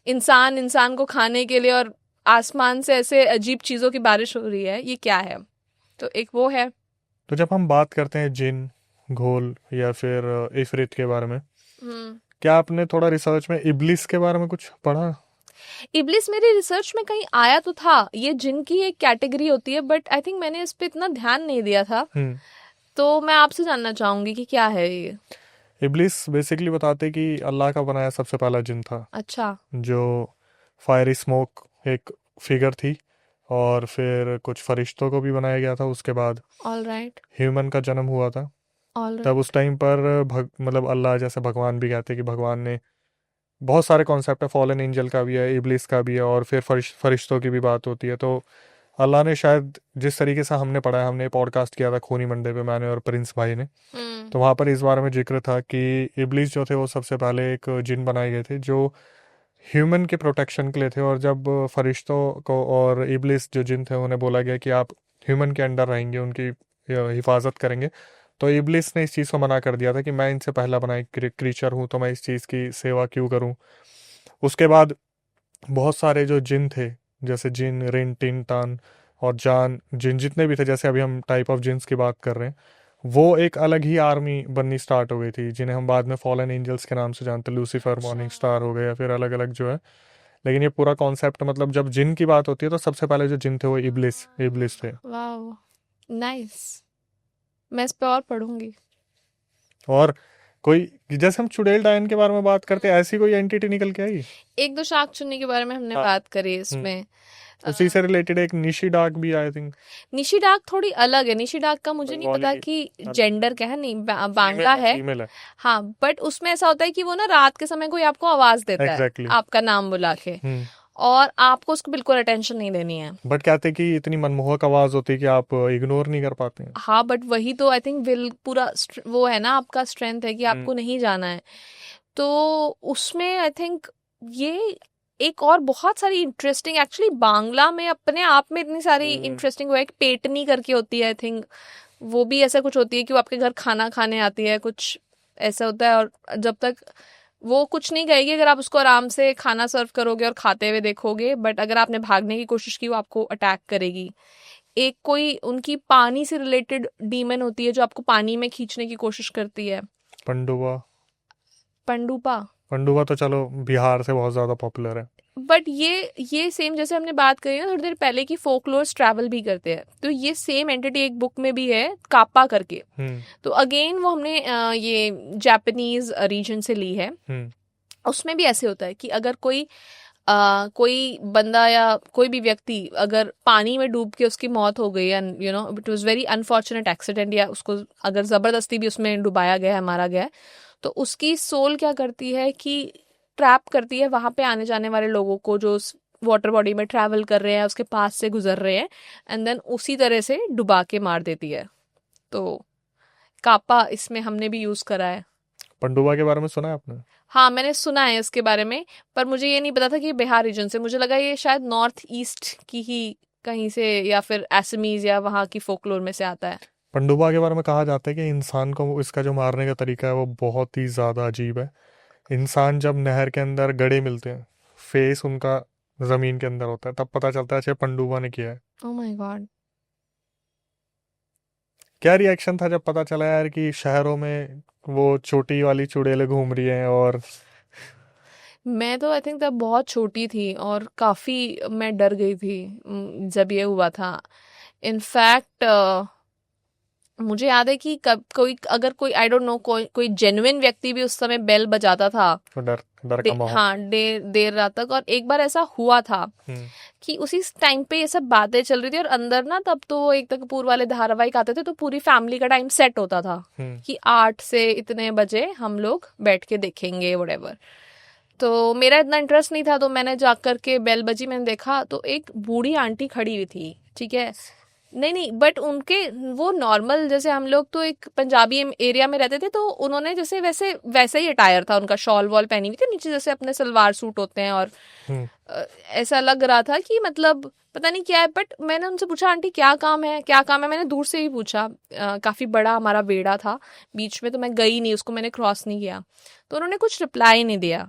S1: इंसान इंसान को खाने के लिए और आसमान से ऐसे अजीब चीजों की बारिश हो रही है, ये क्या है। तो एक वो है।
S2: तो जब हम बात करते हैं जिन, घोल या फिर इफरित के बारे में, क्या आपने थोड़ा रिसर्च में इब्लिस के बारे में कुछ पढ़ा?
S1: इब्लिस मेरी रिसर्च में कहीं आया तो था, ये जिन की एक कैटेगरी होती है, बट आई थिंक मैंने इस पे इतना ध्यान नहीं दिया था। तो मैं आपसे जानना चाहूंगी कि क्या है ये।
S2: इब्लिस बेसिकली बताते कि अल्लाह का बनाया सबसे पहला जिन था।
S1: अच्छा।
S2: जो फायरी स्मोक एक फिगर थी, और फिर कुछ फरिश्तों को भी बनाया गया था उसके बाद।
S1: ऑलराइट।
S2: ह्यूमन का जन्म हुआ था। तब उस टाइम पर मतलब अल्लाह, जैसे भगवान भी कहते हैं कि भगवान ने बहुत सारे कॉन्सेप्ट है, फॉलन एंजल का भी है, इब्लिस का भी है, और फिर फरिश्तों की भी बात होती है। तो अल्लाह ने शायद जिस तरीके से हमने पढ़ा है, हमने पॉडकास्ट किया था खूनी मंडे पे, मैंने और प्रिंस भाई ने, तो वहाँ पर इस बारे में जिक्र था कि इब्लिस जो थे वो सबसे पहले एक जिन बनाए गए थे जो ह्यूमन के प्रोटेक्शन के लिए थे। और जब फरिश्तों को और इब्लिस जो जिन थे उन्हें बोला गया कि आप ह्यूमन के अंडर रहेंगे, उनकी हिफाजत करेंगे, तो इब्लिस ने इस चीज़ को मना कर दिया था कि मैं इनसे पहला बना एक क्रीचर हूँ, तो मैं इस चीज़ की सेवा क्यों करूँ। उसके बाद बहुत सारे जो जिन थे, जैसे जिन, रिन, टिन, टान और जान, जिन जितने भी थे, जैसे अभी हम टाइप ऑफ जिन्स की बात कर रहे हैं, वो एक अलग ही आर्मी बननी स्टार्ट हो गई थी, जिन्हें हम बाद में फॉलन एंजल्स के नाम से जानते, लूसीफर, मॉर्निंग स्टार हो गए, या फिर अलग अलग जो है। लेकिन ये पूरा कॉन्सेप्ट, मतलब जब जिन की बात होती है तो सबसे पहले जो जिन थे वो इब्लिस थे।
S1: Wow, nice. मैं इस पे और पढ़ूंगी।
S2: और कोई, जैसे हम चुड़ैल डायन के बारे में बात करते हैं, ऐसी कोई एंटिटी निकल के आई?
S1: एक दो शाक चुन्नी के बारे में हमने बात करी इसमें।
S2: उसी से रिलेटेड एक निशिडाक भी, आई थिंक।
S1: निशिडाक थोड़ी अलग है। निशिडाक का मुझे नहीं पता कि जेंडर क्या है, नहीं बांग्ला है। हाँ, बट उसमें ऐसा होता है कि वो ना रात के समय कोई आपको आवाज देता है, आपका नाम बुला के। और आपको उसको बिल्कुल अटेंशन नहीं देनी है।
S2: बट कहते हैं कि इतनी मनमोहक आवाज होती है कि आप इग्नोर नहीं कर पाते हैं।
S1: हाँ, बट वही तो आई थिंक विल पूरा वो है ना, आपका स्ट्रेंथ है कि आपको
S2: हम्म।
S1: नहीं जाना है। तो उसमें आई थिंक ये एक और बहुत सारी इंटरेस्टिंग, एक्चुअली बांग्ला में अपने आप में इतनी सारी इंटरेस्टिंग, वो एक पेटनी करके होती है आई थिंक, वो भी ऐसा कुछ होती है कि वो आपके घर खाना खाने आती है, कुछ ऐसा होता है। और जब तक वो कुछ नहीं कहेगी अगर आप उसको आराम से खाना सर्व करोगे और खाते हुए देखोगे, बट अगर आपने भागने की कोशिश की वो आपको अटैक करेगी। एक कोई उनकी पानी से रिलेटेड डीमन होती है जो आपको पानी में खींचने की कोशिश करती है।
S2: पंडुआ।
S1: पंडुपा।
S2: पंडुआ तो चलो बिहार से बहुत ज्यादा पॉपुलर है।
S1: बट ये सेम जैसे हमने बात करी ना थोड़ी देर पहले की, फोकलोर्स ट्रैवल भी करते हैं, तो ये सेम एंटिटी एक बुक में भी है, कापा करके।
S2: हम्म।
S1: तो अगेन वो हमने ये जापानीज रीजन से ली है।
S2: हम्म।
S1: उसमें भी ऐसे होता है कि अगर कोई बंदा या कोई भी व्यक्ति अगर पानी में डूब के उसकी मौत हो गई, and you know it was very unfortunate accident, या उसको अगर जबरदस्ती भी उसमें डुबाया गया है, मारा गया है, तो उसकी सोल क्या करती है कि ट्रैप करती है वहां पे आने जाने वाले लोगों को जो उस वाटर बॉडी में ट्रैवल कर रहे हैं, उसके पास से गुजर रहे हैं, एंड देन उसी तरह से डुबा के मार देती है। तो कापा इसमें हमने भी यूज करा है।
S2: पंडुआ के बारे में सुना है आपने?
S1: हाँ, मैंने सुना है इसके बारे में, पर मुझे ये नहीं पता था कि ये बिहार रीजन से, मुझे लगा ये शायद नॉर्थ ईस्ट की ही कहीं से, या फिर असमीज या वहाँ की फोकलोर में से आता है।
S2: पंडुबा के बारे में कहा जाता है कि इंसान को इसका जो मारने का तरीका है वो बहुत ही ज्यादा अजीब है। इंसान जब नहर के अंदर गड़े मिलते हैं, फेस उनका जमीन के अंदर होता है, तब पता चलता है अच्छा पंडुबा ने किया है।
S1: Oh my God.
S2: क्या रिएक्शन था जब पता चला यार कि शहरों में वो छोटी वाली चुड़ैलें घूम रही हैं? और
S1: मैं तो आई थिंक तब बहुत छोटी थी और काफ़ी मैं डर गई थी जब ये हुआ था। इनफैक्ट मुझे याद है कि कब कोई अगर कोई आई डोंट नो कोई जेन्युइन व्यक्ति भी उस समय बेल बजाता था,
S2: तो डर डर का माहौल।
S1: हाँ, देर देर रात तक। और एक बार ऐसा हुआ था
S2: हम्म।
S1: कि उसी टाइम पे ये सब बातें चल रही थी, और अंदर ना तब तो एक तक पूर्व वाले धारावाहिक आते थे, तो पूरी फैमिली का टाइम सेट होता था
S2: हम्म।
S1: कि 8 से इतने बजे हम लोग बैठ के देखेंगे व्हाटएवर। तो मेरा इतना इंटरेस्ट नहीं था, तो मैंने जाकर के बेल बजी, मैंने देखा तो एक बूढ़ी आंटी खड़ी हुई थी, ठीक है। नहीं नहीं, बट उनके वो नॉर्मल, जैसे हम लोग तो एक पंजाबी एरिया में रहते थे, तो उन्होंने जैसे वैसे वैसे ही अटायर था उनका, शॉल वॉल पहनी हुई थी नीचे जैसे अपने सलवार सूट होते हैं, और
S2: हम्म।
S1: ऐसा लग रहा था कि मतलब पता नहीं क्या है। बट मैंने उनसे पूछा आंटी क्या काम है, क्या काम है, मैंने दूर से ही पूछा। काफी बड़ा हमारा बेड़ा था बीच में, तो मैं गई नहीं, उसको मैंने क्रॉस नहीं किया। तो उन्होंने कुछ रिप्लाई नहीं दिया,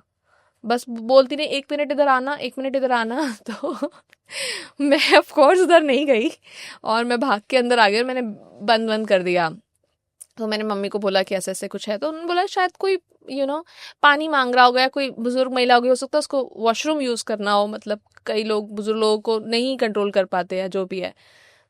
S1: बस बोलती रही 1 मिनट इधर आना, 1 मिनट इधर आना। तो मैं ऑफ कोर्स उधर नहीं गई और मैं भाग के अंदर आ गई और मैंने बंद बंद कर दिया। तो मैंने मम्मी को बोला कि ऐसे ऐसे कुछ है, तो उन्होंने बोला शायद कोई पानी मांग रहा होगा, या कोई बुजुर्ग महिला होगी, हो सकता है उसको वॉशरूम यूज करना हो, मतलब कई लोग बुजुर्ग लोगों को नहीं कंट्रोल कर पाते हैं, जो भी है।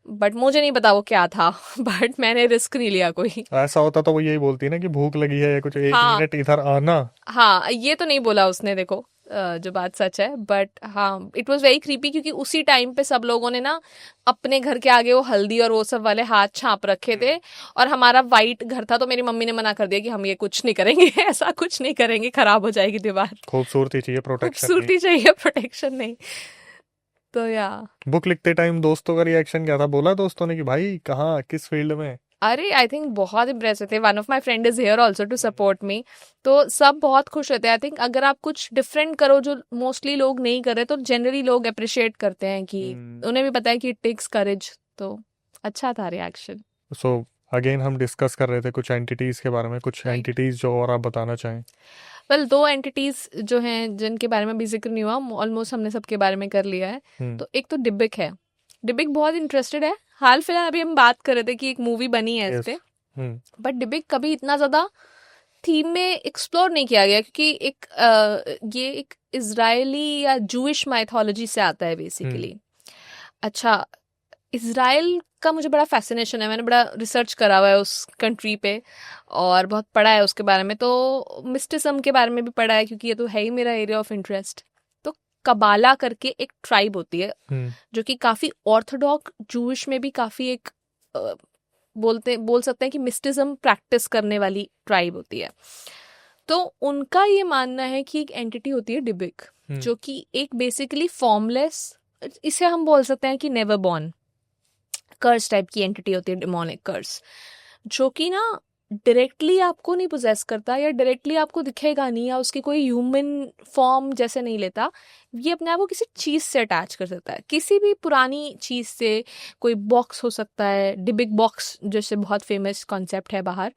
S1: बट मुझे नहीं पता वो क्या था। बट मैंने रिस्क नहीं लिया कोई।
S2: ऐसा होता तो वो यही बोलती है ना कि भूख लगी है या कुछ, 1 मिनट
S1: हाँ
S2: इधर आना।
S1: हाँ, ये तो नहीं बोला उसने, देखो जो बात सच है। बट हाँ, इट वॉज वेरी क्रीपी, क्योंकि उसी टाइम पे सब लोगों ने ना अपने घर के आगे वो हल्दी और वो सब वाले हाथ छाप रखे थे, और हमारा वाइट घर था, तो मेरी मम्मी ने मना कर दिया कि हम ये कुछ नहीं करेंगे। ऐसा कुछ नहीं करेंगे, खराब हो जाएगी दीवार।
S2: खूबसूरती चाहिए, प्रोटेक्शन नहीं।
S1: खूबसूरती चाहिए, प्रोटेक्शन नहीं। तो या
S2: बुक लिखते टाइम दोस्तों का रिएक्शन क्या था? बोला दोस्तों ने कि भाई कहाँ, किस फील्ड में?
S1: अरे आई थिंक बहुत इम्प्रेसिव थे। One of my friend is here also to support me. तो सब बहुत खुश रहते हैं। आई थिंक अगर आप कुछ डिफरेंट करो जो मोस्टली लोग नहीं कर रहे, तो जनरली लोग अप्रिशिएट करते हैं, कि उन्हें भी पता है कि इट टेक्स करेज। तो अच्छा था रिएक्शन।
S2: सो अगेन हम डिस्कस कर रहे थे कुछ एंटिटीज के बारे में, कुछ
S1: राइट।
S2: एंटिटीज जो और आप बताना चाहें।
S1: वेल, 2 एंटिटीज जो हैं जिनके बारे में भी जिक्र नहीं हुआ, ऑलमोस्ट हमने सबके बारे में कर लिया है। तो एक तो डिबिक है। डिबिक बहुत इंटरेस्टेड है। हाल फिलहाल अभी हम बात कर रहे थे कि एक मूवी बनी है इस
S2: यस।
S1: पे, बट डिबिक कभी इतना ज्यादा थीम में एक्सप्लोर नहीं किया गया, क्योंकि ये एक इजरायली या जूइश माइथोलॉजी से आता है बेसिकली। अच्छा, इजराइल का मुझे बड़ा फैसिनेशन है, मैंने बड़ा रिसर्च करा हुआ है उस कंट्री पे, और बहुत पढ़ा है उसके बारे में। तो मिस्टिज्म के बारे में भी पढ़ा है, क्योंकि ये तो है ही मेरा एरिया ऑफ इंटरेस्ट। तो कबाला करके एक ट्राइब होती है, जो कि काफी ऑर्थोडॉक्स जूइश में भी काफी एक बोल सकते हैं कि मिस्टिज्म प्रैक्टिस करने वाली ट्राइब होती है। तो उनका ये मानना है कि एक एंटिटी होती है डिबिक, जो कि एक बेसिकली फॉर्मलेस, इसे हम बोल सकते हैं कि नेवर बॉर्न कर्स टाइप की एंटिटी होती है, डिमोनिक कर्स, जो कि ना डायरेक्टली आपको नहीं पोजेस करता या डायरेक्टली आपको दिखेगा नहीं या उसकी कोई ह्यूमन फॉर्म जैसे नहीं लेता। ये अपने आप को किसी चीज़ से अटैच कर सकता है, किसी भी पुरानी चीज़ से। कोई बॉक्स हो सकता है, डिबिक बॉक्स जैसे बहुत फेमस कॉन्सेप्ट है बाहर,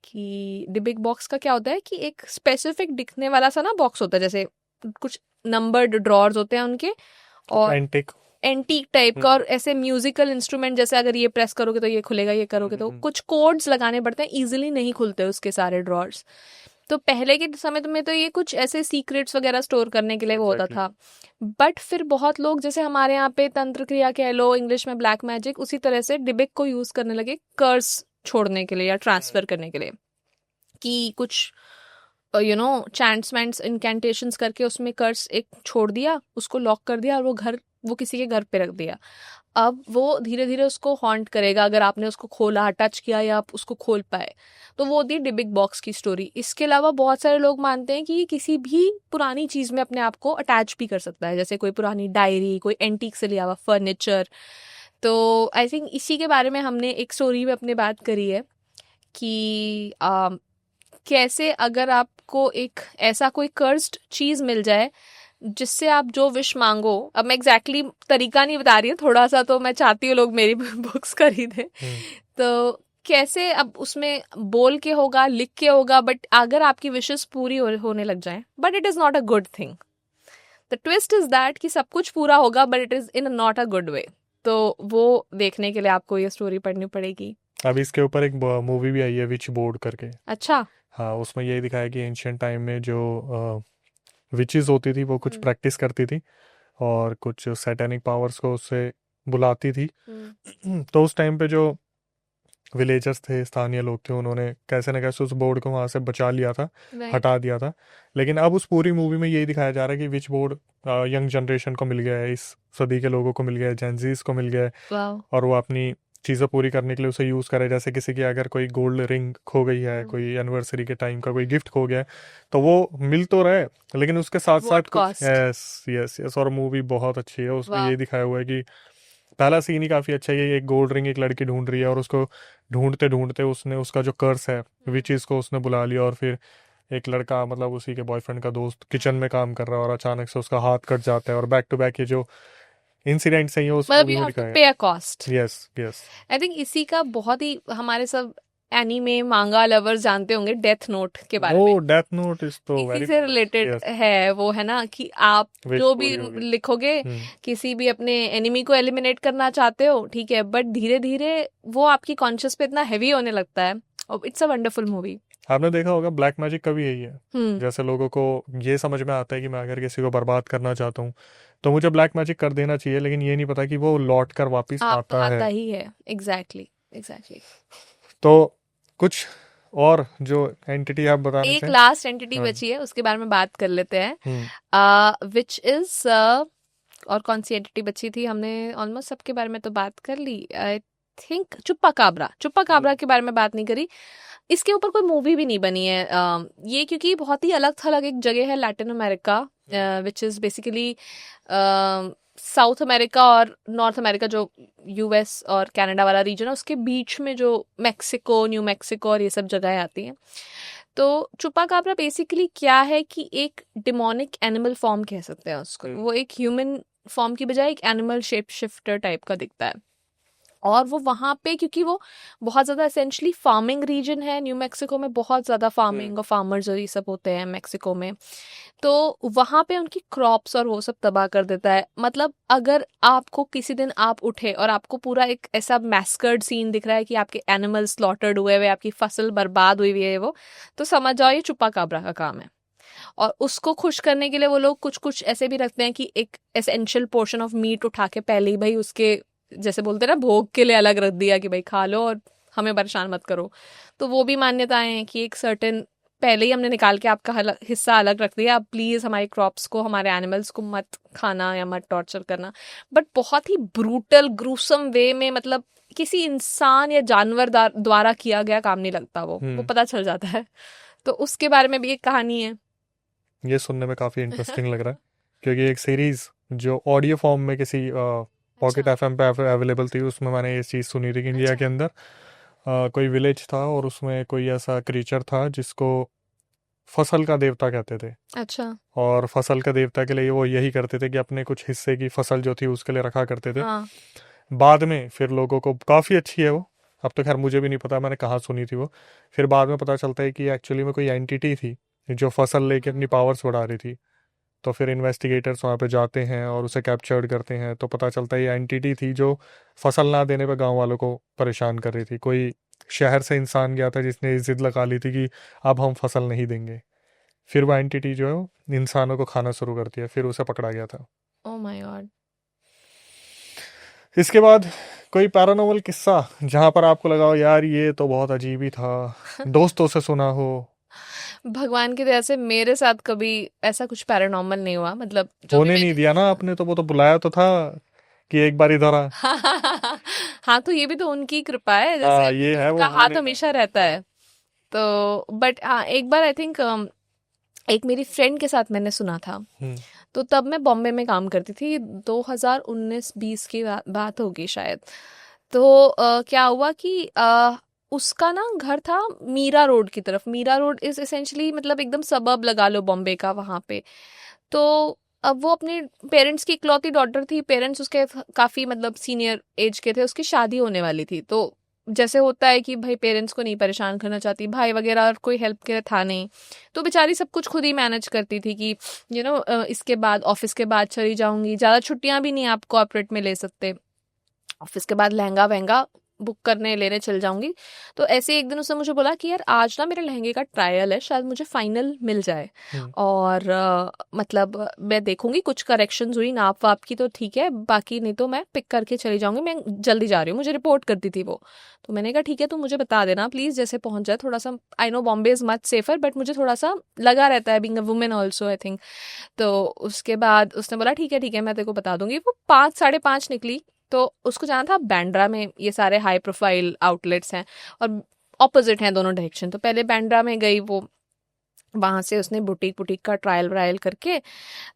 S1: कि डिबिक बॉक्स का क्या होता है कि एक स्पेसिफिक दिखने वाला सा ना बॉक्स होता है, जैसे कुछ नंबर्ड ड्रॉर्स होते हैं उनके, और
S2: एंटिक
S1: एंटीक टाइप का, और ऐसे म्यूजिकल इंस्ट्रूमेंट जैसे अगर ये प्रेस करोगे तो ये खुलेगा, ये करोगे तो कुछ कोड्स लगाने पड़ते हैं, इजीली नहीं खुलते उसके सारे ड्रॉर्स। तो पहले के समय में तो ये कुछ ऐसे सीक्रेट्स वगैरह स्टोर करने के लिए वो होता था। बट फिर बहुत लोग, जैसे हमारे यहाँ पे तंत्र क्रिया कह लो, इंग्लिश में ब्लैक मैजिक, उसी तरह से डिबिक को यूज करने लगे कर्स छोड़ने के लिए या ट्रांसफर करने के लिए, कि कुछ चैंट्स वैंट्स इनकेंटेशंस करके उसमें कर्स एक छोड़ दिया, उसको लॉक कर दिया, और वो किसी के घर पे रख दिया। अब वो धीरे धीरे उसको हॉन्ट करेगा अगर आपने उसको खोला, टच किया या आप उसको खोल पाए। तो वो होती है डिबिक बॉक्स की स्टोरी। इसके अलावा बहुत सारे लोग मानते हैं कि ये किसी भी पुरानी चीज़ में अपने आप को अटैच भी कर सकता है, जैसे कोई पुरानी डायरी, कोई एंटीक से लिया हुआ फर्नीचर। तो आई थिंक इसी के बारे में हमने एक स्टोरी में अपने बात करी है कि कैसे अगर आपको एक ऐसा कोई कर्स्ड चीज़ मिल जाए जिससे आप जो विश मांगो, अब मैं एग्जैक्टली तरीका नहीं बता रही हूँ, थोड़ा सा तो मैं चाहती हूँ लोग मेरी बुक्स खरीदें, तो कैसे अब उसमें बोल के होगा, लिख के होगा, बट अगर आपकी विशेस पूरी होने लग जाए, but it is not a good thing. The twist is that कि सब कुछ पूरा होगा but it is in not a good way. तो वो देखने के लिए आपको ये स्टोरी पढ़नी पड़ेगी।
S2: अभी इसके ऊपर एक मूवी भी आई है, विच बोर्ड करके।
S1: अच्छा।
S2: हाँ, उसमें यही दिखाया कि एंशियंट टाइम में जो विचेस होती थी वो कुछ प्रैक्टिस करती थी और कुछ सैटेनिक पावर्स को उससे बुलाती थी। तो उस टाइम पे जो विलेजर्स थे, स्थानीय लोग थे, उन्होंने कैसे न कैसे उस बोर्ड को वहाँ से बचा लिया था, हटा दिया था। लेकिन अब उस पूरी मूवी में यही दिखाया जा रहा है कि विच बोर्ड यंग जनरेशन को मिल गया है, इस सदी के लोगों को मिल गया है, जेंजीज को मिल गया है, और वो अपनी चीज़ें पूरी करने के लिए उसे यूज़ करे। जैसे किसी की अगर कोई गोल्ड रिंग खो गई है, कोई एनिवर्सरी के टाइम का कोई गिफ्ट खो गया है, तो वो मिल तो रहे लेकिन उसके साथ साथ कुछ। Yes yes yes. और मूवी बहुत अच्छी है, उसमें यही दिखाया हुआ है कि पहला सीन ही काफ़ी अच्छा है। ये एक गोल्ड रिंग एक लड़की ढूंढ रही है और उसको ढूंढते ढूंढते उसने उसका जो कर्स है विचेस को उसने बुला लिया, और फिर एक लड़का, मतलब उसी के बॉयफ्रेंड का दोस्त, किचन में काम कर रहा है और अचानक से उसका हाथ कट जाता है, और बैक टू बैक ये जो इंसिडेंट्स हैं ये उस मूवी में दिखाया है।
S1: पे a cost.
S2: Yes yes.
S1: I think इसी का बहुत ही हमारे सब एनीमे मांगा लवर्स जानते होंगे डेथ नोट के बारे में।
S2: डेथ नोट इज तो
S1: इसी से रिलेटेड है वो, है ना, कि आप जो भी लिखोगे, किसी भी अपने एनिमी को एलिमिनेट करना चाहते हो, ठीक है, बट धीरे धीरे वो आपकी कॉन्शियस पे इतना हैवी होने लगता है। It's a wonderful movie.
S2: आपने देखा होगा ब्लैक मैजिक का भी यही है। जैसे लोगों को ये समझ में आता है कि मैं अगर किसी को बर्बाद करना चाहता हूँ तो मुझे ब्लैक मैजिक कर देना चाहिए, लेकिन ये नहीं पता कि वो लौट कर वापिस आता
S1: ही है। Exactly exactly.
S2: तो कुछ और जो एंटिटी आप बता रहे थे,
S1: एक लास्ट एंटिटी बची है, उसके बारे में बात कर लेते हैं, विच इज और कौन सी एंटिटी बची थी? हमने ऑलमोस्ट सबके बारे में तो बात कर ली। आई थिंक चुप्पा काबरा के बारे में बात नहीं करी। इसके ऊपर कोई मूवी भी नहीं बनी है। ये क्योंकि बहुत ही अलग थलग एक जगह है Latin America, which is basically south America और नॉर्थ अमेरिका, जो यूएस और कनाडा वाला रीजन है, उसके बीच में जो मैक्सिको, न्यू मैक्सिको और ये सब जगहें आती हैं। तो चुप्पा काबरा बेसिकली क्या है कि एक डिमोनिक एनिमल फॉर्म कह सकते हैं उसको। वो एक ह्यूमन फॉर्म की बजाय एक एनिमल शेप शिफ्टर टाइप का दिखता है। और वो वहाँ पे, क्योंकि वो बहुत ज़्यादा एसेंशली फार्मिंग रीजन है, न्यू मैक्सिको में बहुत ज़्यादा फार्मिंग और फार्मर्स और ये सब होते हैं मैक्सिको में, तो वहाँ पे उनकी क्रॉप्स और वो सब तबाह कर देता है। मतलब अगर आपको किसी दिन आप उठे और आपको पूरा एक ऐसा मैस्कर्ड सीन दिख रहा है कि आपके एनिमल्स स्लॉटर्ड हुए हुए, आपकी फसल बर्बाद हुई हुई है, वो तो समझ जाओ ये चुप्पा काबरा का काम है। और उसको खुश करने के लिए वो लोग कुछ कुछ ऐसे भी रखते हैं कि एक एसेंशियल पोर्शन ऑफ मीट उठा के पहले ही भाई उसके, जैसे बोलते हैं ना, भोग के लिए अलग रख दिया कि भाई खा लो और हमें परेशान मत करो। तो वो भी मान्यताएं हैं कि एक सर्टेन पहले ही हमने निकाल के आपका हिस्सा अलग रख दिया, आप प्लीज़ हमारी क्रॉप्स को, हमारे एनिमल्स को मत खाना या मत टॉर्चर करना। बट बहुत ही ब्रूटल ग्रूसम वे में, मतलब किसी इंसान या जानवर द्वारा किया गया काम नहीं लगता वो पता चल जाता है। तो उसके बारे में भी एक कहानी है।
S2: ये सुनने में काफ़ी इंटरेस्टिंग लग रहा है क्योंकि एक सीरीज जो ऑडियो फॉर्म में किसी पॉकेट
S1: अच्छा
S2: एफएम पे अवेलेबल थी, उसमें मैंने ये चीज़ सुनी थी कि इंडिया
S1: अच्छा
S2: के अंदर कोई विलेज था और उसमें कोई ऐसा क्रीचर था जिसको फसल का देवता कहते थे।
S1: अच्छा।
S2: और फसल का देवता के लिए वो यही करते थे कि अपने कुछ हिस्से की फसल जो थी उसके लिए रखा करते थे।
S1: हाँ
S2: बाद में फिर लोगों को काफ़ी अच्छी है वो, अब तो खैर मुझे भी नहीं पता मैंने कहाँ सुनी थी वो। फिर बाद में पता चलता है कि एक्चुअली में कोई एंटिटी थी जो फसल लेके अपनी पावर्स बढ़ा रही थी। तो फिर इन्वेस्टिगेटर्स वहाँ पे जाते हैं और उसे कैप्चर्ड करते हैं, तो पता चलता है ये एंटिटी थी जो फसल ना देने पे गांव वालों को परेशान कर रही थी। कोई शहर से इंसान गया था जिसने ये जिद लगा ली थी कि अब हम फसल नहीं देंगे। फिर वो एंटिटी जो है वो इंसानों को खाना शुरू करती है, फिर उसे पकड़ा गया था।
S1: Oh my God.
S2: इसके बाद कोई पैरानॉर्मल किस्सा जहां पर आपको लगा हो यार ये तो बहुत अजीब ही था, दोस्तों से सुना हो?
S1: भगवान की दया से मेरे साथ कभी ऐसा कुछ पैरानॉर्मल नहीं हुआ, मतलब जो भी
S2: होने नहीं
S1: मैंने
S2: दिया ना आपने, तो वो तो बुलाया तो था कि एक बार इधर आ।
S1: हाँ तो ये भी तो उनकी कृपा है, जैसे
S2: हाँ ये है, वो
S1: उनका हाथ
S2: होने का।
S1: हमेशा रहता है। तो बट हाँ एक बार आई थिंक एक मेरी फ्रेंड के साथ मैंने सुना था।
S2: हम्म।
S1: तो तब मैं बॉम्बे में काम करती थी, 2019-20 की बात होगी शायद। तो क्या हुआ कि उसका ना घर था मीरा रोड की तरफ। मीरा रोड इज एसेंशली मतलब एकदम सबब लगा लो बॉम्बे का वहाँ पे। तो अब वो अपने पेरेंट्स की इकलौती डॉटर थी, पेरेंट्स उसके काफ़ी मतलब सीनियर एज के थे, उसकी शादी होने वाली थी। तो जैसे होता है कि भाई पेरेंट्स को नहीं परेशान करना चाहती, भाई वगैरह और कोई हेल्प के लिए था नहीं। तो बेचारी सब कुछ खुद ही मैनेज करती थी कि इसके बाद ऑफिस के बाद चली जाऊंगी, ज़्यादा छुट्टियां भी नहीं आप कॉर्पोरेट में ले सकते, ऑफिस के बाद लहंगा वहंगा बुक करने लेने चल जाऊंगी। तो ऐसे ही एक दिन उसने मुझे बोला कि यार आज ना मेरे लहंगे का ट्रायल है, शायद मुझे फाइनल मिल जाए।
S2: हम्म।
S1: और मतलब मैं देखूंगी कुछ करेक्शंस हुई नाप वाप की तो ठीक है, बाकी नहीं तो मैं पिक करके चली जाऊंगी, मैं जल्दी जा रही हूँ, मुझे रिपोर्ट करती थी वो। तो मैंने कहा ठीक है, तो मुझे बता देना प्लीज़ जैसे पहुंच जाए। थोड़ा सा I know Bombay is much safer, but मुझे थोड़ा सा लगा रहता है being a women also I think. तो उसके बाद उसने बोला ठीक है मैं तेरे को बता दूंगी। वो 5 साढ़े 5 निकली। तो उसको जाना था बैंड्रा में, ये सारे हाई प्रोफाइल आउटलेट्स हैं और ऑपोजिट हैं दोनों डायरेक्शन। तो पहले बैंड्रा में गई वो, वहाँ से उसने बुटीक बुटीक का ट्रायल व्रायल करके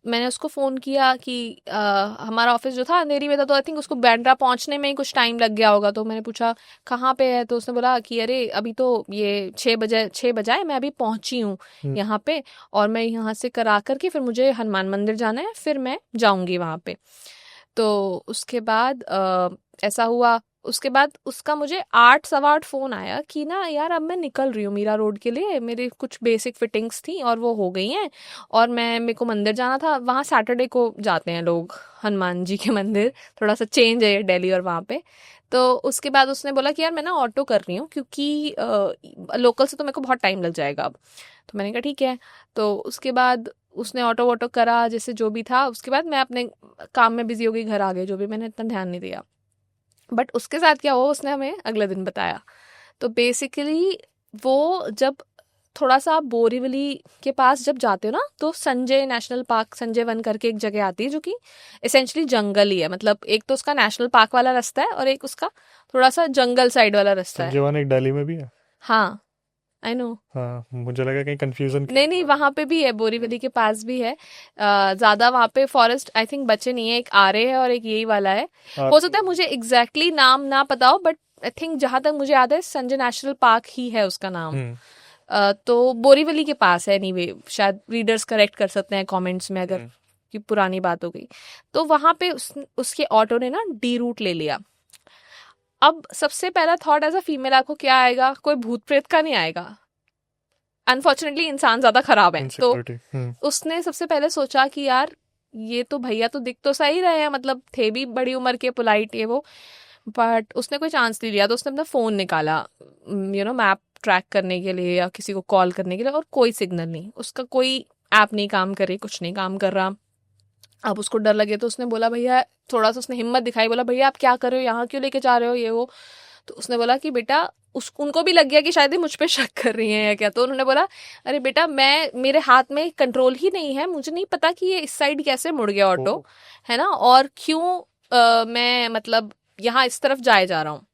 S1: मैंने उसको फ़ोन किया कि हमारा ऑफिस जो था अंधेरी में था, तो आई थिंक उसको बैंड्रा पहुँचने में ही कुछ टाइम लग गया होगा। तो मैंने पूछा कहाँ पे है, तो उसने बोला कि अरे अभी तो ये 6 बजाए, मैं अभी पहुँची हूँ
S2: हम्म।
S1: यहाँ पे, और मैं यहाँ से करा करके फिर मुझे हनुमान मंदिर जाना है, फिर मैं जाऊँगी वहाँ पे। तो उसके बाद ऐसा हुआ। उसके बाद उसका मुझे 8 सवा 8 फ़ोन आया कि ना यार अब मैं निकल रही हूँ मीरा रोड के लिए, मेरे कुछ बेसिक फिटिंग्स थी और वो हो गई हैं, और मेरे को मंदिर जाना था। वहाँ सैटरडे को जाते हैं लोग हनुमान जी के मंदिर, थोड़ा सा चेंज है दिल्ली और वहाँ पे। तो उसके बाद उसने बोला कि यार मैं ना ऑटो कर रही हूँ क्योंकि लोकल से तो मेरे को बहुत टाइम लग जाएगा अब। तो मैंने कहा ठीक है। तो उसके बाद उसने ऑटो वोटो करा जैसे जो भी था, उसके बाद मैं अपने काम में बिजी हो गई, घर आ गई, जो भी मैंने इतना ध्यान नहीं दिया। बट उसके साथ क्या हुआ उसने हमें अगले दिन बताया। तो बेसिकली वो जब थोड़ा सा आप बोरीवली के पास जब जाते हो ना, तो Sanjay national park, Sanjay one करके एक जगह आती है जो कि एसेंशली जंगल ही है। मतलब एक तो उसका नेशनल पार्क वाला रास्ता है और एक उसका थोड़ा सा जंगल साइड वाला रास्ता है।
S2: संजीवन एक दिल्ली में भी है।
S1: हाँ आई नो।
S2: हाँ मुझे लगा कहीं कंफ्यूजन
S1: नहीं
S2: क्रिएट
S1: नहीं,
S2: हो रहा
S1: वहां पे भी है, बोरीवली के पास भी है। ज्यादा वहां पे फॉरेस्ट आई थिंक बचे नहीं है, एक आरे है और एक यही वाला है।
S2: है।
S1: हो सकता है मुझे एग्जैक्टली नाम ना पता हो, बट आई थिंक जहां तक मुझे याद है संजय नेशनल पार्क ही है उसका नाम।
S2: हम्म।
S1: तो बोरीवली के पास है एनीवे, शायद रीडर्स करेक्ट कर सकते हैं कमेंट्स में अगर
S2: हम्म।
S1: की पुरानी बात हो गई। तो वहां पे उसके ऑटो ने ना डी रूट ले लिया। अब सबसे पहला थॉट एज अ फीमेल आपको क्या आएगा? कोई भूत प्रेत का नहीं आएगा, अनफॉर्चुनेटली इंसान ज्यादा खराब है। तो
S2: इनसिक्योरिटी। हम्म।
S1: उसने सबसे पहले सोचा कि यार ये तो भैया तो दिख तो सही रहे हैं, मतलब थे भी बड़ी उम्र के, पोलाइट ये वो, बट उसने कोई चांस नहीं लिया। तो उसने अपना फ़ोन निकाला मैप ट्रैक करने के लिए या किसी को कॉल करने के लिए, और कोई सिग्नल नहीं, उसका कोई ऐप नहीं काम कर रही, कुछ नहीं काम कर रहा। अब उसको डर लगे तो उसने बोला भैया, थोड़ा सा उसने हिम्मत दिखाई, बोला भैया आप क्या कर रहे हो, यहाँ क्यों लेके जा रहे हो ये वो। तो उसने बोला कि बेटा, उनको भी लग गया कि शायद ये मुझ पे शक कर रही हैं या क्या। तो उन्होंने बोला अरे बेटा, मेरे हाथ में कंट्रोल ही नहीं है, मुझे नहीं पता कि ये इस साइड कैसे मुड़ गया
S2: ओ।
S1: ऑटो, है ना, और क्यों मैं मतलब यहाँ इस तरफ जाए जा रहा हूँ।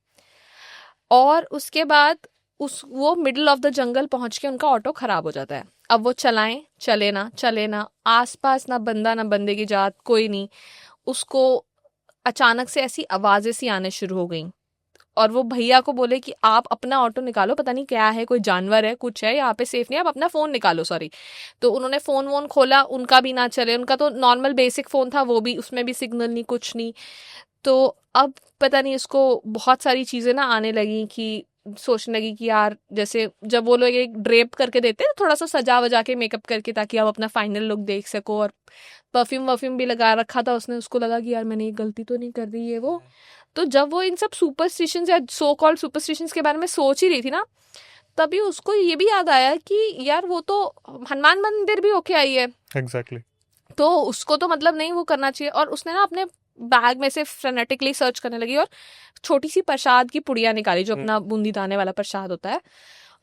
S1: और उसके बाद वो मिडिल ऑफ द जंगल पहुंच के उनका ऑटो खराब हो जाता है। अब वो चलाएं, चले ना, आसपास ना बंदा ना बंदे की जात, कोई नहीं। उसको अचानक से ऐसी आवाजें सी आने शुरू हो गई, और वो भैया को बोले कि आप अपना ऑटो निकालो, पता नहीं क्या है, कोई जानवर है, कुछ है यहाँ पे, सेफ नहीं, आप अपना फोन निकालो, सॉरी। तो उन्होंने फोन वोन खोला, उनका भी ना चले, उनका तो नॉर्मल बेसिक फोन था, वो भी, उसमें भी सिग्नल नहीं, कुछ नहीं। तो अब पता नहीं इसको बहुत सारी चीजें ना आने लगी कि सोचने लगी कि यार, जैसे जब वो लोग एक ड्रेप करके देते हैं थोड़ा सा सजा वजा के मेकअप करके, ताकि आप अपना फाइनल लुक देख सको, और परफ्यूम वर्फ्यूम भी लगा रखा था उसने, उसको लगा कि यार मैंने ये गलती तो नहीं कर रही है वो। तो जब वो इन सब सुपरस्टिशंस या सो कॉल्ड सुपरस्टिशंस के बारे में सोच ही रही थी ना, तभी उसको ये भी याद आया कि यार वो तो हनुमान मंदिर भी होके आई है,
S2: एग्जैक्टली।
S1: तो उसको तो मतलब नहीं वो करना चाहिए। और उसने ना अपने बैग में से फ्रेनेटिकली सर्च करने लगी, और छोटी सी प्रसाद की पुड़िया निकाली, जो अपना बूंदी दाने वाला प्रसाद होता है,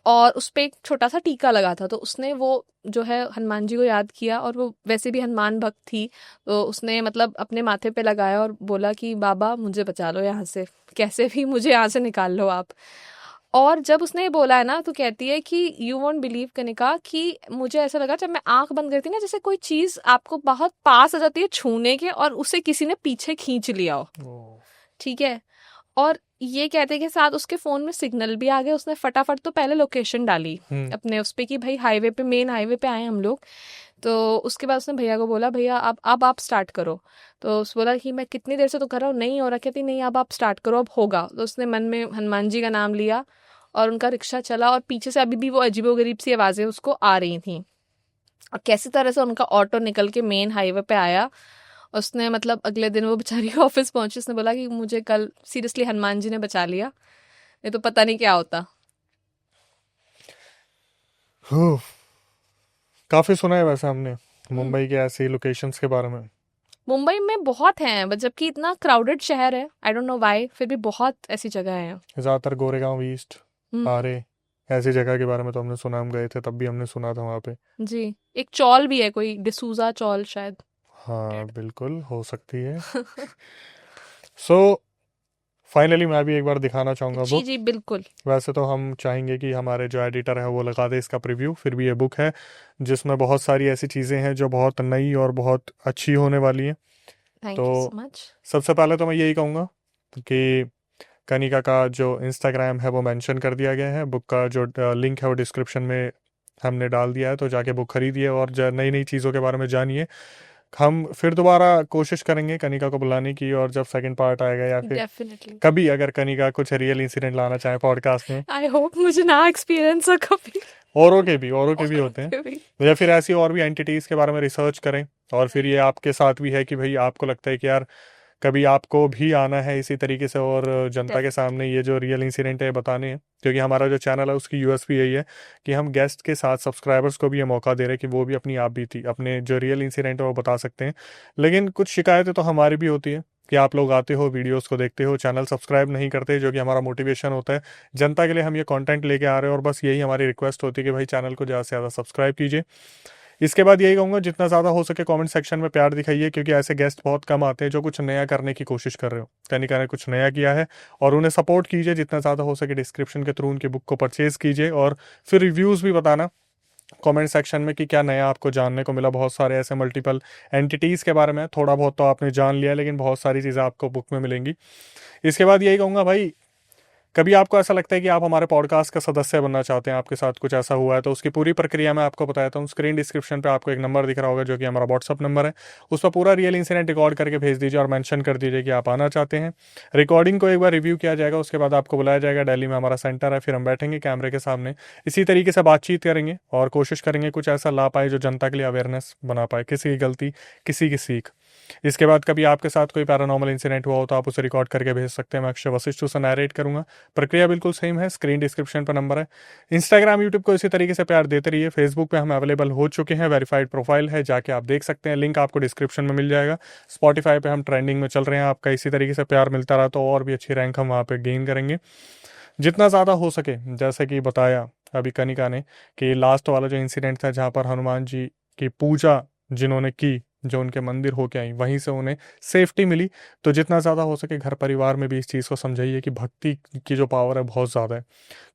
S1: और उस पे एक छोटा सा टीका लगा था। तो उसने वो जो है हनुमान जी को याद किया, और वो वैसे भी हनुमान भक्त थी, तो उसने मतलब अपने माथे पे लगाया और बोला कि बाबा मुझे बचा लो यहाँ से, कैसे भी मुझे यहाँ से निकाल लो आप। और जब उसने ये बोला है ना, तो कहती है कि यू वोंट बिलीव कनिका, कि मुझे ऐसा लगा जब मैं आंख बंद करती ना, जैसे कोई चीज आपको बहुत पास आ जाती है छूने के, और उसे किसी ने पीछे खींच लिया हो। ठीक है। और ये कहते के साथ उसके फोन में सिग्नल भी आ गया, उसने फटाफट तो पहले लोकेशन डाली अपने उस पे कि भाई हाईवे पे, मेन हाईवे पे आए हम लोग। तो उसके बाद उसने भैया को बोला, भैया अब आप स्टार्ट करो। तो उस बोला कि मैं कितनी देर से तो कर रहा हूँ, नहीं हो रहा। कहती नहीं, अब आप स्टार्ट करो, अब होगा। तो उसने मन में हनुमान जी का नाम लिया, और उनका रिक्शा चला, और पीछे से अभी भी वो अजीबोगरीब सी आवाजें उसको आ रही थी, और कैसी तरह से उनका ऑटो निकल के मेन हाईवे पे आया। उसने मतलब अगले दिन वो बेचारी ऑफिस पहुंची, उसने बोला कि मुझे कल सीरियसली हनुमान जी ने बचा लिया, ये तो पता नहीं क्या होता।
S2: काफी सुना है वैसे हमने मुंबई के ऐसी लोकेशंस के बारे में।
S1: मुंबई में बहुत हैं, जबकि इतना क्राउडेड शहर है, आई डोंट नो व्हाई, फिर भी बहुत ऐसी जगह है।
S2: ज्यादातर गोरेगांव ईस्ट, आरे, ऐसी जगह के बारे में तो हमने सुना, हम गए थे तब भी हमने सुना था वहाँ पे।
S1: जी। एक चौल भी है, कोई डिसूजा चौल शायद।
S2: हाँ बिल्कुल हो सकती है। सो फाइनली मैं भी एक बार दिखाना चाहूँगा
S1: जी
S2: बुक।
S1: जी बिल्कुल।
S2: वैसे तो हम चाहेंगे कि हमारे जो एडिटर है वो लगा दे इसका प्रीव्यू, फिर भी ये बुक है जिसमें बहुत सारी ऐसी चीज़ें हैं जो बहुत नई और बहुत अच्छी होने वाली हैं।
S1: थैंक
S2: तो
S1: यू सो मच।
S2: सबसे पहले तो मैं यही कहूँगा कि कनिका का जो इंस्टाग्राम है वो मेंशन कर दिया गया है, बुक का जो लिंक है वो डिस्क्रिप्शन में हमने डाल दिया है, तो जाके बुक खरीदिए और नई नई चीज़ों के बारे में जानिए। हम फिर दोबारा कोशिश करेंगे कनिका को बुलाने की, और जब सेकंड पार्ट आएगा या फिर
S1: डेफिनेटली।
S2: कभी अगर कनिका कुछ रियल इंसिडेंट लाना चाहे पॉडकास्ट में,
S1: आई होप मुझे ना एक्सपीरियंस हो कभी।
S2: औरों के भी होते हैं,
S1: कभी।
S2: या फिर ऐसी और भी एंटिटीज़ के बारे में रिसर्च करें। और फिर ये आपके साथ भी है कि भाई आपको लगता है कि यार कभी आपको भी आना है इसी तरीके से और जनता के सामने ये जो रियल इंसिडेंट है बताने हैं, क्योंकि हमारा जो चैनल है उसकी यूएसपी यही है कि हम गेस्ट के साथ सब्सक्राइबर्स को भी ये मौका दे रहे हैं कि वो भी अपनी आप बीती, अपने जो रियल इंसिडेंट है वो बता सकते हैं। लेकिन कुछ शिकायतें तो हमारी भी होती है कि आप लोग आते हो, वीडियोस को देखते हो, चैनल सब्सक्राइब नहीं करते, जो कि हमारा मोटिवेशन होता है। जनता के लिए हम ये कंटेंट लेके आ रहे हैं और बस यही हमारी रिक्वेस्ट होती है कि भाई चैनल को ज़्यादा से ज़्यादा सब्सक्राइब कीजिए। इसके बाद यही कहूँगा जितना ज़्यादा हो सके कमेंट सेक्शन में प्यार दिखाइए, क्योंकि ऐसे गेस्ट बहुत कम आते हैं जो कुछ नया करने की कोशिश कर रहे हो। कनिका ने कुछ नया किया है और उन्हें सपोर्ट कीजिए जितना ज़्यादा हो सके, डिस्क्रिप्शन के थ्रू उनकी बुक को परचेज़ कीजिए, और फिर रिव्यूज़ भी बताना कमेंट सेक्शन में कि क्या नया आपको जानने को मिला। बहुत सारे ऐसे मल्टीपल एंटिटीज़ के बारे में थोड़ा बहुत तो आपने जान लिया, लेकिन बहुत सारी चीज़ें आपको बुक में मिलेंगी। इसके बाद यही कहूँगा भाई, कभी आपको ऐसा लगता है कि आप हमारे पॉडकास्ट का सदस्य बनना चाहते हैं, आपके साथ कुछ ऐसा हुआ है, तो उसकी पूरी प्रक्रिया मैं आपको बताता हूँ। स्क्रीन डिस्क्रिप्शन पे आपको एक नंबर दिख रहा होगा जो कि हमारा व्हाट्सअप नंबर है, उस पर पूरा रियल इंसिडेंट रिकॉर्ड करके भेज दीजिए और मेंशन कर दीजिए कि आप आना चाहते हैं। रिकॉर्डिंग को एक बार रिव्यू किया जाएगा, उसके बाद आपको बुलाया जाएगा, दिल्ली में हमारा सेंटर है, फिर हम बैठेंगे कैमरे के सामने, इसी तरीके से बातचीत करेंगे और कोशिश करेंगे कुछ ऐसा ला पाए जो जनता के लिए अवेयरनेस बना पाए, किसी की गलती किसी की सीख। इसके बाद कभी आपके साथ कोई पैरानॉर्मल इंसिडेंट हुआ हो तो आप उसे रिकॉर्ड करके भेज सकते हैं, मैं अक्षय वशिष्ठ उसे नैरेट करूंगा। प्रक्रिया बिल्कुल सेम है, स्क्रीन डिस्क्रिप्शन पर नंबर है। इंस्टाग्राम यूट्यूब को इसी तरीके से प्यार देते रहिए। फेसबुक पे हम अवेलेबल हो चुके हैं, वेरीफाइड प्रोफाइल है, जाके आप देख सकते हैं, लिंक आपको डिस्क्रिप्शन में मिल जाएगा। स्पॉटिफाई पे हम ट्रेंडिंग में चल रहे हैं, आपका इसी तरीके से प्यार मिलता रहा तो और भी अच्छी रैंक हम वहाँ पे गेन करेंगे जितना ज़्यादा हो सके। जैसे कि बताया अभी कनिका ने कि लास्ट वाला जो इंसिडेंट था जहाँ पर हनुमान जी की पूजा जिन्होंने की, जो उनके मंदिर होके आई, वहीं से उन्हें सेफ्टी मिली। तो जितना ज़्यादा हो सके घर परिवार में भी इस चीज़ को समझाइए कि भक्ति की जो पावर है बहुत ज़्यादा है।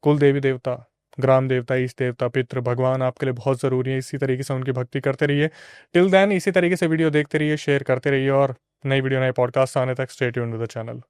S2: कुल देवी देवता, ग्राम देवता, ईष्ट देवता, पितृ, भगवान आपके लिए बहुत ज़रूरी है। इसी तरीके से उनकी भक्ति करते रहिए। टिल देन इसी तरीके से वीडियो देखते रहिए, शेयर करते रहिए और नई वीडियो नए पॉडकास्ट आने तक stay tuned with the channel.